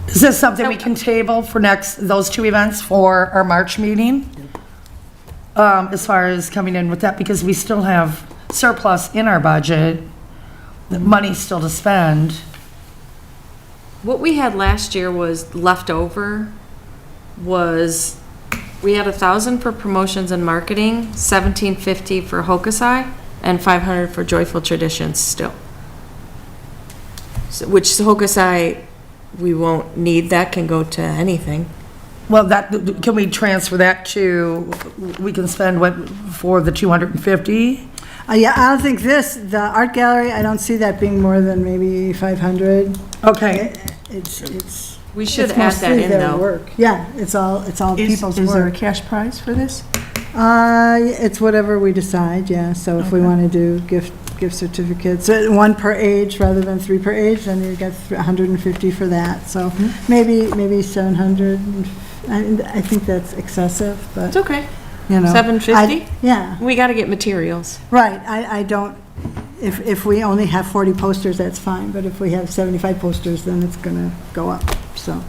Is this something we can table for those 2 events for our March meeting? As far as coming in with that, because we still have surplus in our budget, the money still to spend. What we had last year was leftover, we had 1,000 for promotions and marketing, 1,750 for Hokusai, and 500 for Joyful Traditions still. So, which Hokusai, we won't need, that can go to anything. Well, can we transfer that to, we can spend for the 250? Yeah, I don't think the art gallery, I don't see that being more than maybe 500. Okay, It's. We should it's add that mostly in, their though. work. Yeah, it's all people's Is there a work. cash prize for this? It's whatever we decide, yeah. So if we want to do gift certificates, 1 per age rather than 3 per age, then you get 150 for that. So maybe 700. I think that's excessive, but, It's okay. you know. 750? Yeah, We got to get materials. right. I don't, if we only have 40 posters, that's fine. But if we have 75 posters, then it's going to go up, so.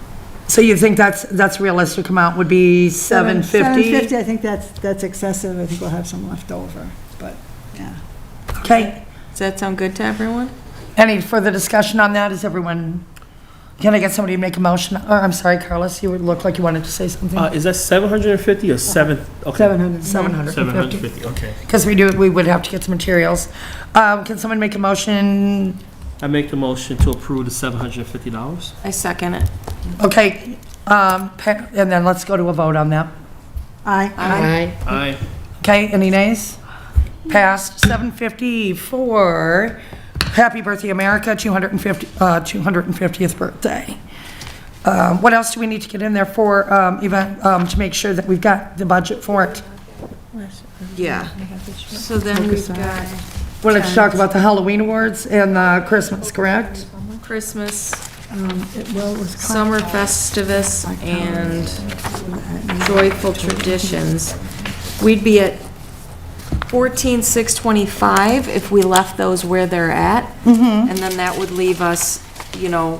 so you think that's realistic amount would be 750? 750, I think that's excessive. I think we'll have some left over, but, yeah. Okay, Does that sound good to everyone? any further discussion on that? Is everyone, can I get somebody to make a motion? Or, I'm sorry, Carlos, you look like you wanted to say something. Is that 750 or 7? Okay. 700. 750. 750, okay. Because we would have to get some materials. Can someone make a motion? I make the motion to approve the $750. I second it. Okay, and then let's go to a vote on that. Aye. Aye. Okay, any nays? Passed. 750 for Happy Birthday America, 250th birthday. What else do we need to get in there for event, to make sure that we've got the budget for it? Yeah. So then we've got Well, let's talk about the Halloween awards and Christmas, correct? Christmas, Well, it was Summer Festivus, and Joyful Traditions. We'd be at 14,625 if we left those where they're at. And then that would leave us, you know,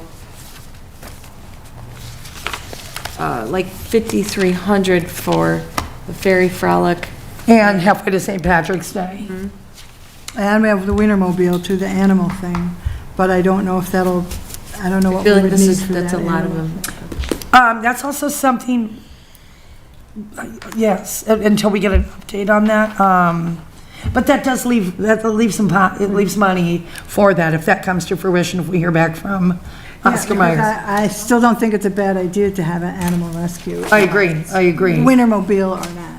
like 5,300 for the Fairy Frolic. And halfway to St. Patrick's Day. And we have the Wienermobile too, the animal thing, but I don't know if that'll, I don't know I what feel we like would this need is, for that that's a lot of animal. them. That's also something, yes, until we get an update on that. But that does leave, it leaves money for that, if that comes to fruition, if we hear back from Oscar Yeah, because Myers. I still don't think it's a bad idea to have an animal rescue. I agree. Wienermobile or not.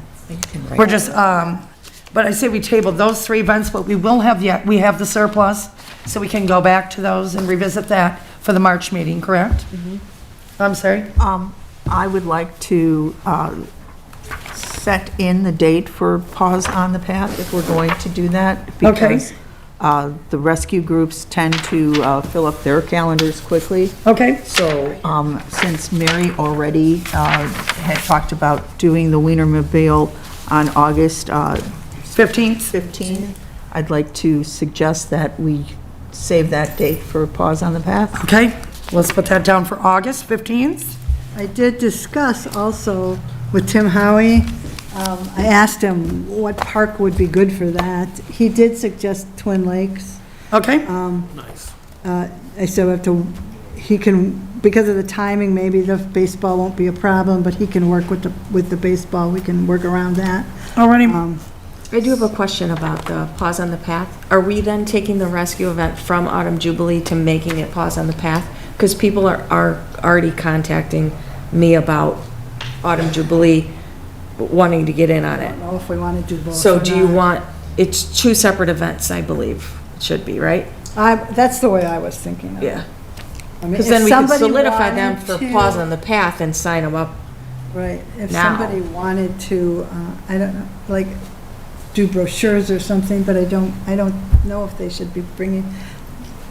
We're just, but I say we tabled those 3 events, but we will have we have the surplus, so we can go back to those and revisit that for the March meeting, correct? I'm sorry? I would like to set in the date for Paws on the Path, if we're going to do that. Okay. Because the rescue groups tend to fill up their calendars quickly. Okay, So, since Mary already had talked about doing the Wienermobile on August 15th? 15th, I'd like to suggest that we save that date for Paws on the Path. Okay, let's put that down for August 15th. I did discuss also with Tim Howie, I asked him what park would be good for that. He did suggest Twin Lakes. Okay, Nice. I still have to, he can, because of the timing, maybe the baseball won't be a problem, but he can work with the baseball, we can work around that. already, I do have a question about the Paws on the Path. Are we then taking the rescue event from Autumn Jubilee to making it Paws on the Path? Because people are already contacting me about Autumn Jubilee, wanting to get in on I it. don't know if we want to do both. So or do you not. want, it's 2 separate events, I believe, it should be, right? That's the way I was thinking of it. Yeah. I mean, Because if then we could somebody solidify them wanted for to- Paws on the Path and sign them up. Right, if now. somebody wanted to, I don't know, like, do brochures or something, but I don't know if they should be bringing,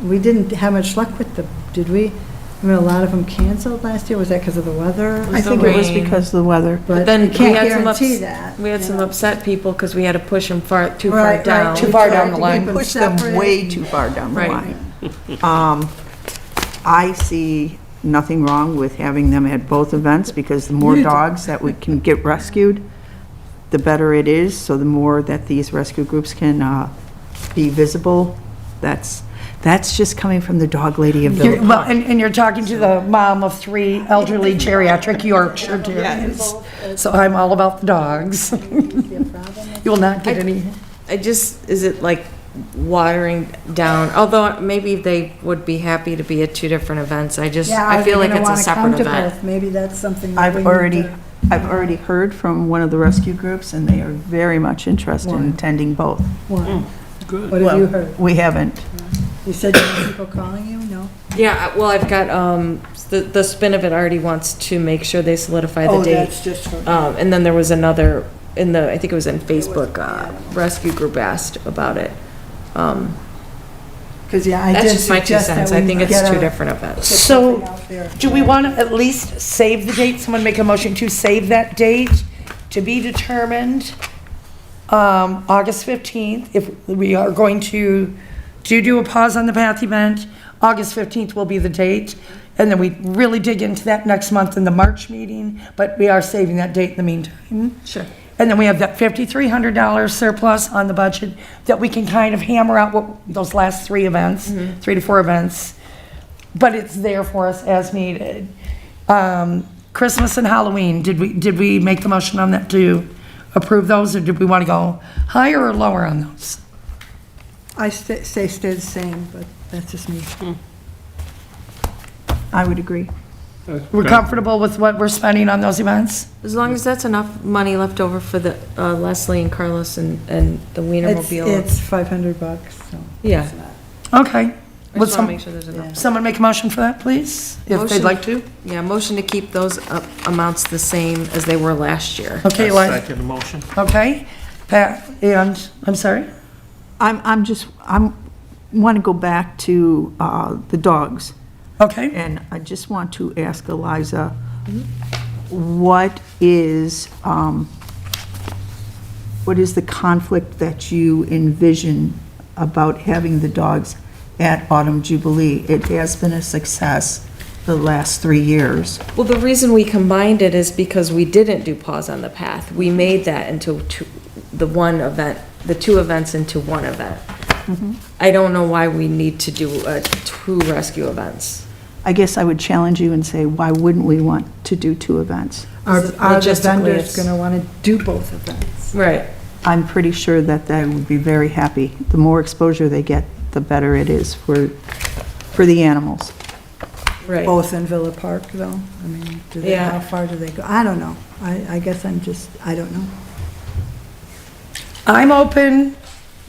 we didn't have much luck with them, did we? I mean, a lot of them canceled last year, was that because of the weather? I think it was rain. because of the weather. But then you we can't had some guarantee ups- that. We had you some know. upset people because we had to push them too far Right, down. right, Too we far tried down to the keep line. them Push them separate. way too far down the Right. line. I see nothing wrong with having them at both events, because the more dogs that we can get rescued, the better it is, so the more that these rescue groups can be visible. That's just coming from the dog lady of Village. well, and you're talking to the mom of 3 elderly geriatric Yorkshire Terriers. So I'm all about the dogs. You will not get any. Is it like watering down, although maybe they would be happy to be at 2 different events, Yeah, I feel are they like gonna it's a wanna separate come to event. both? Maybe that's something that we need I've already heard from one of the rescue groups, and they are very much interested in attending both. Wow. Good. What have you heard? We haven't. You said you had people calling you? No? Yeah, well, I've got, the spin of it already wants to make sure they solidify the Oh, date. that's just for, And then there was another, I think it was in Facebook, rescue group asked about it. because, yeah, I did That's just my 2 suggest that cents, we I think it's get 2 a- different events. So, something out there. do we want to at least save the date? Someone make a motion to save that date to be determined, August 15th. If we are going to do a Paws on the Path event, August 15th will be the date. And then we really dig into that next month in the March meeting, but we are saving that date in the meantime. Sure. And then we have that $5,300 surplus on the budget that we can kind of hammer out what those last 3 events, 3 to 4 events. But it's there for us as needed. Christmas and Halloween, did we make the motion on that to approve those, or did we want to go higher or lower on those? I stay the same, but that's just me. I would agree. We're comfortable with what we're spending on those events? As long as that's enough money left over for the Leslie and Carlos and the Wienermobile. It's $500, so. Yeah. Okay. I Would just want to make sure there's enough. someone make a motion for that, please? If they'd Motion. like to? Yeah, motion to keep those amounts the same as they were last year. Okay, I Les. second the motion. Okay. Pat, and, I'm sorry? I'm want to go back to the dogs. Okay. And I just want to ask Eliza, what is the conflict that you envision about having the dogs at Autumn Jubilee? It has been a success the last 3 years. Well, the reason we combined it is because we didn't do Paws on the Path. We made that into the two events into one event. I don't know why we need to do two rescue events. I guess I would challenge you and say, why wouldn't we want to do 2 events? Are the Logistically, vendors it's- going to want to do both events? Right. I'm pretty sure that they would be very happy. The more exposure they get, the better it is for the animals. Right. Both in Villa Park, though? I mean, Yeah. how far do they go? I don't know. I guess I don't know. I'm open.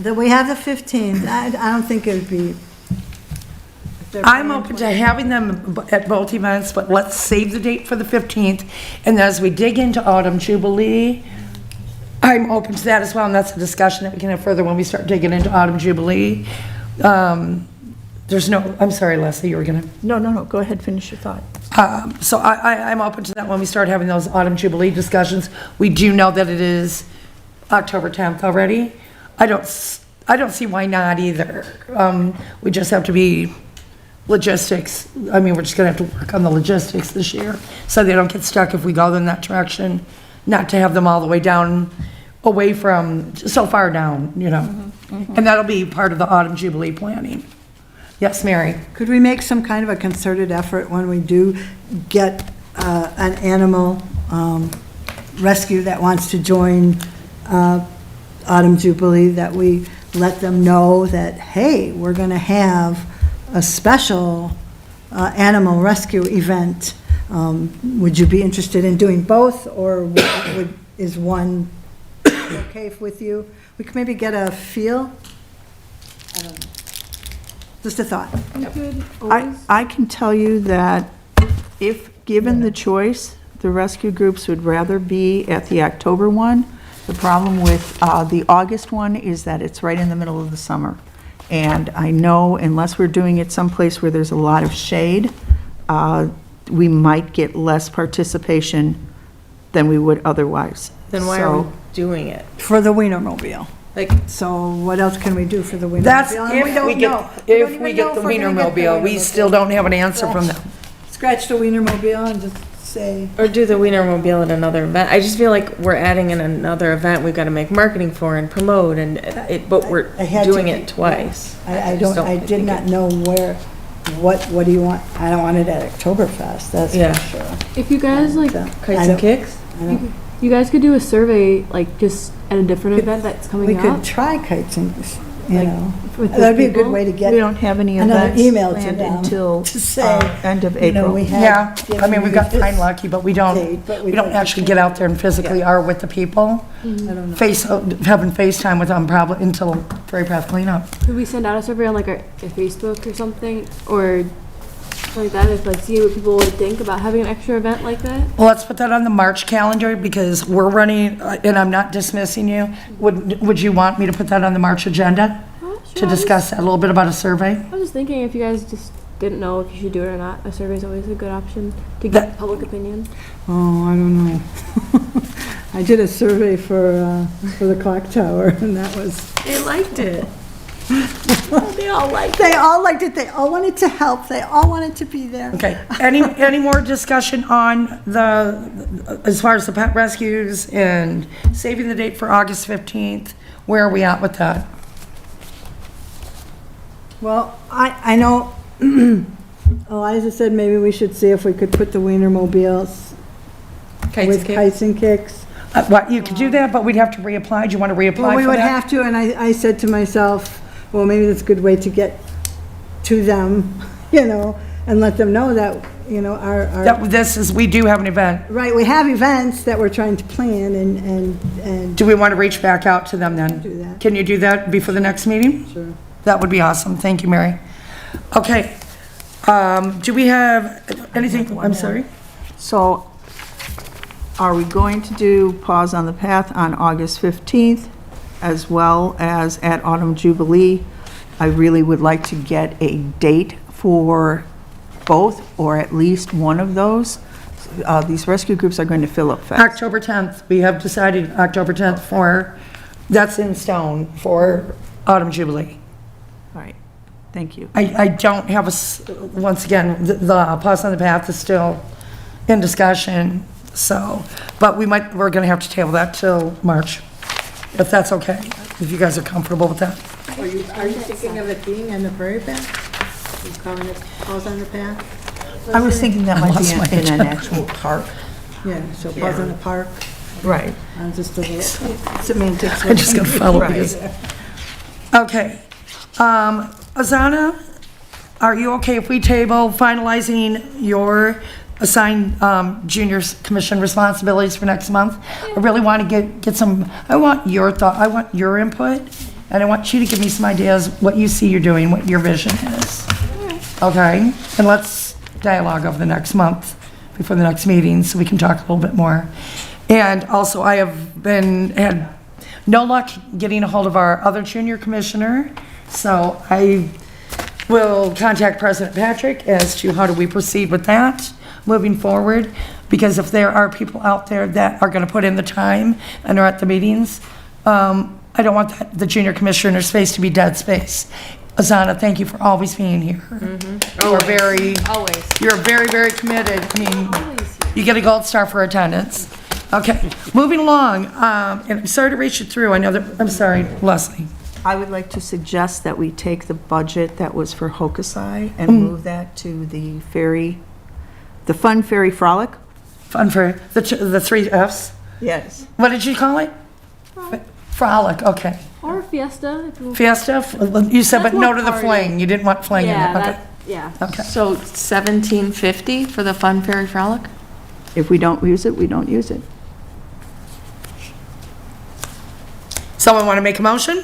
That we have the 15th, I don't think it would be. if they're I'm planning open to having them at both events, but let's save the date for the 15th. And as we dig into Autumn Jubilee, I'm open to that as well, and that's a discussion that we can have further when we start digging into Autumn Jubilee. There's no, I'm sorry, Leslie, you were gonna. No, go ahead, finish your thought. So I'm open to that when we start having those Autumn Jubilee discussions. We do know that it is October 10th already. I don't see why not either. We just have to be logistics. I mean, we're just gonna have to work on the logistics this year so they don't get stuck if we go in that direction, not to have them all the way down, away from, so far down, you know. And that'll be part of the Autumn Jubilee planning. Yes, Mary? Could we make some kind of a concerted effort when we do get an animal rescue that wants to join Autumn Jubilee, that we let them know that, hey, we're going to have a special animal rescue event. Would you be interested in doing both, or is one okay with you? We could maybe get a feel. I don't know. Just a thought. You could always, I can tell you that if given the choice, the rescue groups would rather be at the October one. The problem with the August one is that it's right in the middle of the summer. And I know unless we're doing it someplace where there's a lot of shade, we might get less participation than we would otherwise. Then why are we doing it? For the Wienermobile. Like, So what else can we do for the Wienermobile? That's And if we don't know. get, We don't if even we know get the if we're gonna get the Wienermobile. We still don't have an answer from them. Scratch the Wienermobile and just say, or do the Wienermobile at another event. I just feel like we're adding in another event we've got to make marketing for and promote, and but we're I had to doing be- it twice. I just don't, I did think not it- know where, what do you want? I don't want it at Oktoberfest, that's Yeah. for sure. if you guys like, So, Kites I and don't- kicks? you guys could do a survey, like just at a different event that's coming We up. could try kites and, you Like, know, with the that'd be a good people. way to We get don't have any another events email to planned them until to say, end of you know, April. we had. Yeah, I given mean, we've you got this Pine Lucky, but we date, don't, but we don't don't actually get out there and physically are with the people. I don't know. Having FaceTime with them probably until Prairie Path cleanup. Could we send out a survey on like our Facebook or something, or something like that, if like see what people would think about having an extra event like that? Well, let's put that on the March calendar because we're running, and I'm not dismissing you. Would you want me to put that on the March agenda Oh, to sure, discuss that, a little bit about a survey? I was just thinking if you guys just didn't know if you should do it or not, a survey is always a good option to That- get public opinion. Oh, I don't know. I did a survey for the clock tower, and that was, They liked it. they all liked it, they all wanted to help, they all wanted to be there. Okay, any more discussion on as far as the pet rescues and saving the date for August 15th? Where are we at with that? Well, I know Eliza said maybe we should see if we could put the Wienermobiles Kites and with kicks? kites and kicks. What, you could do that, but we'd have to reapply. Do you want to reapply for that? Well, we would have to, and I said to myself, well, maybe that's a good way to get to them, you know, and let them know that you know, our, We do have an event. right, we have events that we're trying to plan and Do we want to reach back out to them then? Do that. Can you do that before the next meeting? Sure. That would be awesome. Thank you, Mary. Okay. Do we have anything? I'm sorry? So are we going to do Pause on the Path on August 15th as well as at Autumn Jubilee? I really would like to get a date for both, or at least one of those. These rescue groups are going to fill up fast. October 10th. We have decided October 10th for, that's in stone for Autumn Jubilee. All right, thank you. I don't have once again, the Pause on the Path is still in discussion, so, but we're going to have to table that till March, if that's okay, if you guys are comfortable with that. Are you thinking of it being on the prairie path? You calling it Pause on the Path? I was thinking that might lost my be in an actual park. Yeah, so Pause in the Park, Right. just a little semantics. I'm just going to follow Right. because, okay. Azana, are you okay if we table finalizing your assigned juniors commission responsibilities for next month? I really want to get some, I want your thought, I want your input, and I want you to give me some ideas, what you see you're doing, what your vision is. Okay? And let's dialogue over the next month before the next meeting so we can talk a little bit more. And also, I have had no luck getting a hold of our other junior commissioner, so I will contact President Patrick as to how do we proceed with that moving forward, because if there are people out there that are going to put in the time and are at the meetings, I don't want the junior commissioner's space to be dead space. Azana, thank you for always being here. You are you're very, very committed. I mean, you get a gold star for attendance. Okay, moving along, and I'm sorry to reach you through, I know that, I'm sorry, Leslie. I would like to suggest that we take the budget that was for Hokusai and move that to the ferry, the Fun Ferry Frolic. Fun for the three Fs. Yes. What did you call it? Frolic, okay. Or Fiesta. If you Fiesta, you said, but That's no more to the party. fling, you didn't want fling in it, yeah, okay. that, yeah. Okay, So 1750 for the Fun Ferry Frolic? If we don't use it, we don't use it. someone want to make a motion?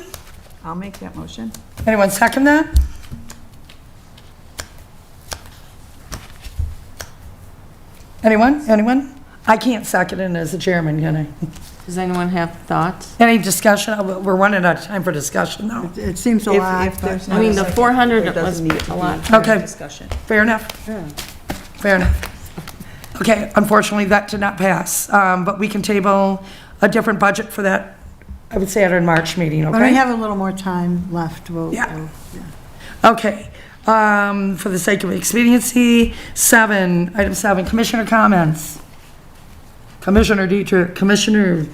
I'll make that motion. Anyone second that? Anyone? I can't second it as the chairman, can I? Does anyone have thoughts? Any discussion? We're running out of time for discussion now. It seems a lot, If there's but not I mean, a the second, 400 there doesn't was need to a be lot. further Okay. discussion. Fair enough? Fair enough. Okay, unfortunately, that did not pass, but we can table a different budget for that, I would say at our March meeting, when we okay? have a little more time left, we'll. Yeah. Okay, for the sake of expediency, item 7, commissioner comments. Commissioner Dietrich, Commissioner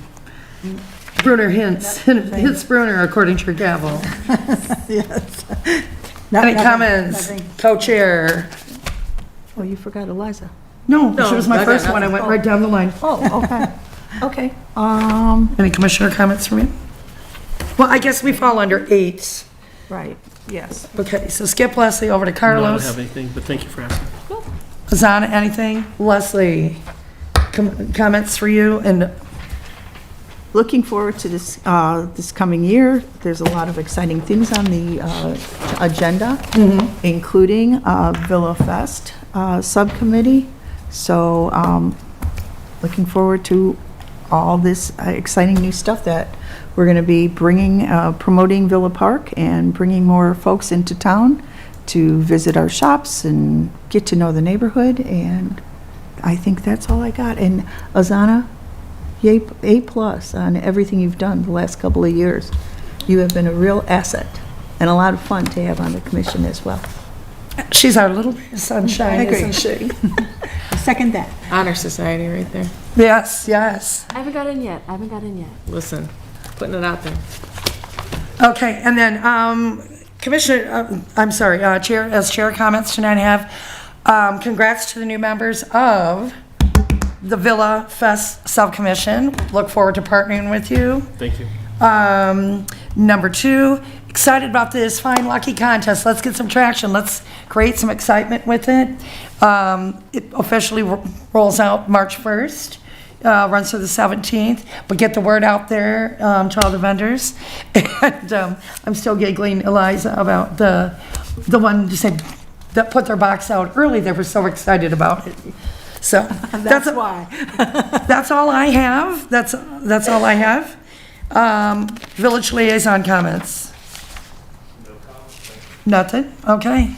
Brunner hints Brunner according to your gavel. Yes. Any comments? Nothing. Co-chair? Oh, you forgot Eliza. No, she was my I got first one, I went right down the line. Oh, okay. Okay. Any commissioner comments from you? Well, I guess we fall under 8. Right, yes. Okay, so skip Leslie over to No, I don't Carlos. have anything, but thank you for asking. Azana, anything? Leslie, comments for you? And Looking forward to this, this coming year. There's a lot of exciting things on the agenda, including Villa Fest Subcommittee. So looking forward to all this exciting new stuff that we're going to be bringing, promoting Villa Park and bringing more folks into town to visit our shops and get to know the neighborhood. And I think that's all I got. And Azana, yay, A+ on everything you've done the last couple of years. You have been a real asset and a lot of fun to have on the commission as well. she's our little sunshine, I agree. isn't she? Second that. Honor Society right there. Yes, yes. I haven't got in yet. Listen, putting it out there. Okay, and then, Commissioner, Chair comments tonight I have, congrats to the new members of the Villa Fest Subcommission. Look forward to partnering with you. Thank you. Number 2, excited about this Find Lucky contest. Let's get some traction. Let's create some excitement with it. It officially rolls out March 1st, runs through the 17th, but get the word out there to all the vendors. And I'm still giggling, Eliza, about the one who said that put their box out early. They were so excited about it. So That's why. that's all I have. That's all I have. Village liaison comments. Nothing? Okay.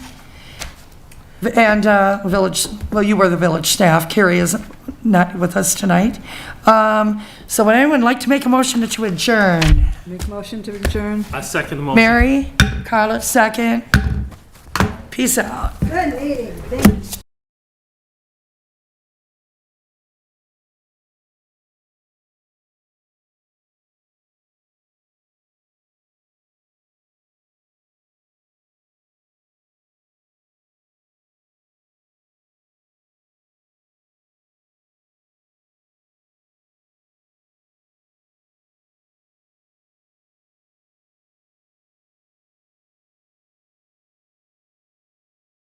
And village, well, you were the village staff. Carrie is not with us tonight. So would anyone like to make a motion to adjourn? Make a motion to adjourn. I second the motion. Mary, Carla, second. Peace out. Good meeting, thank you.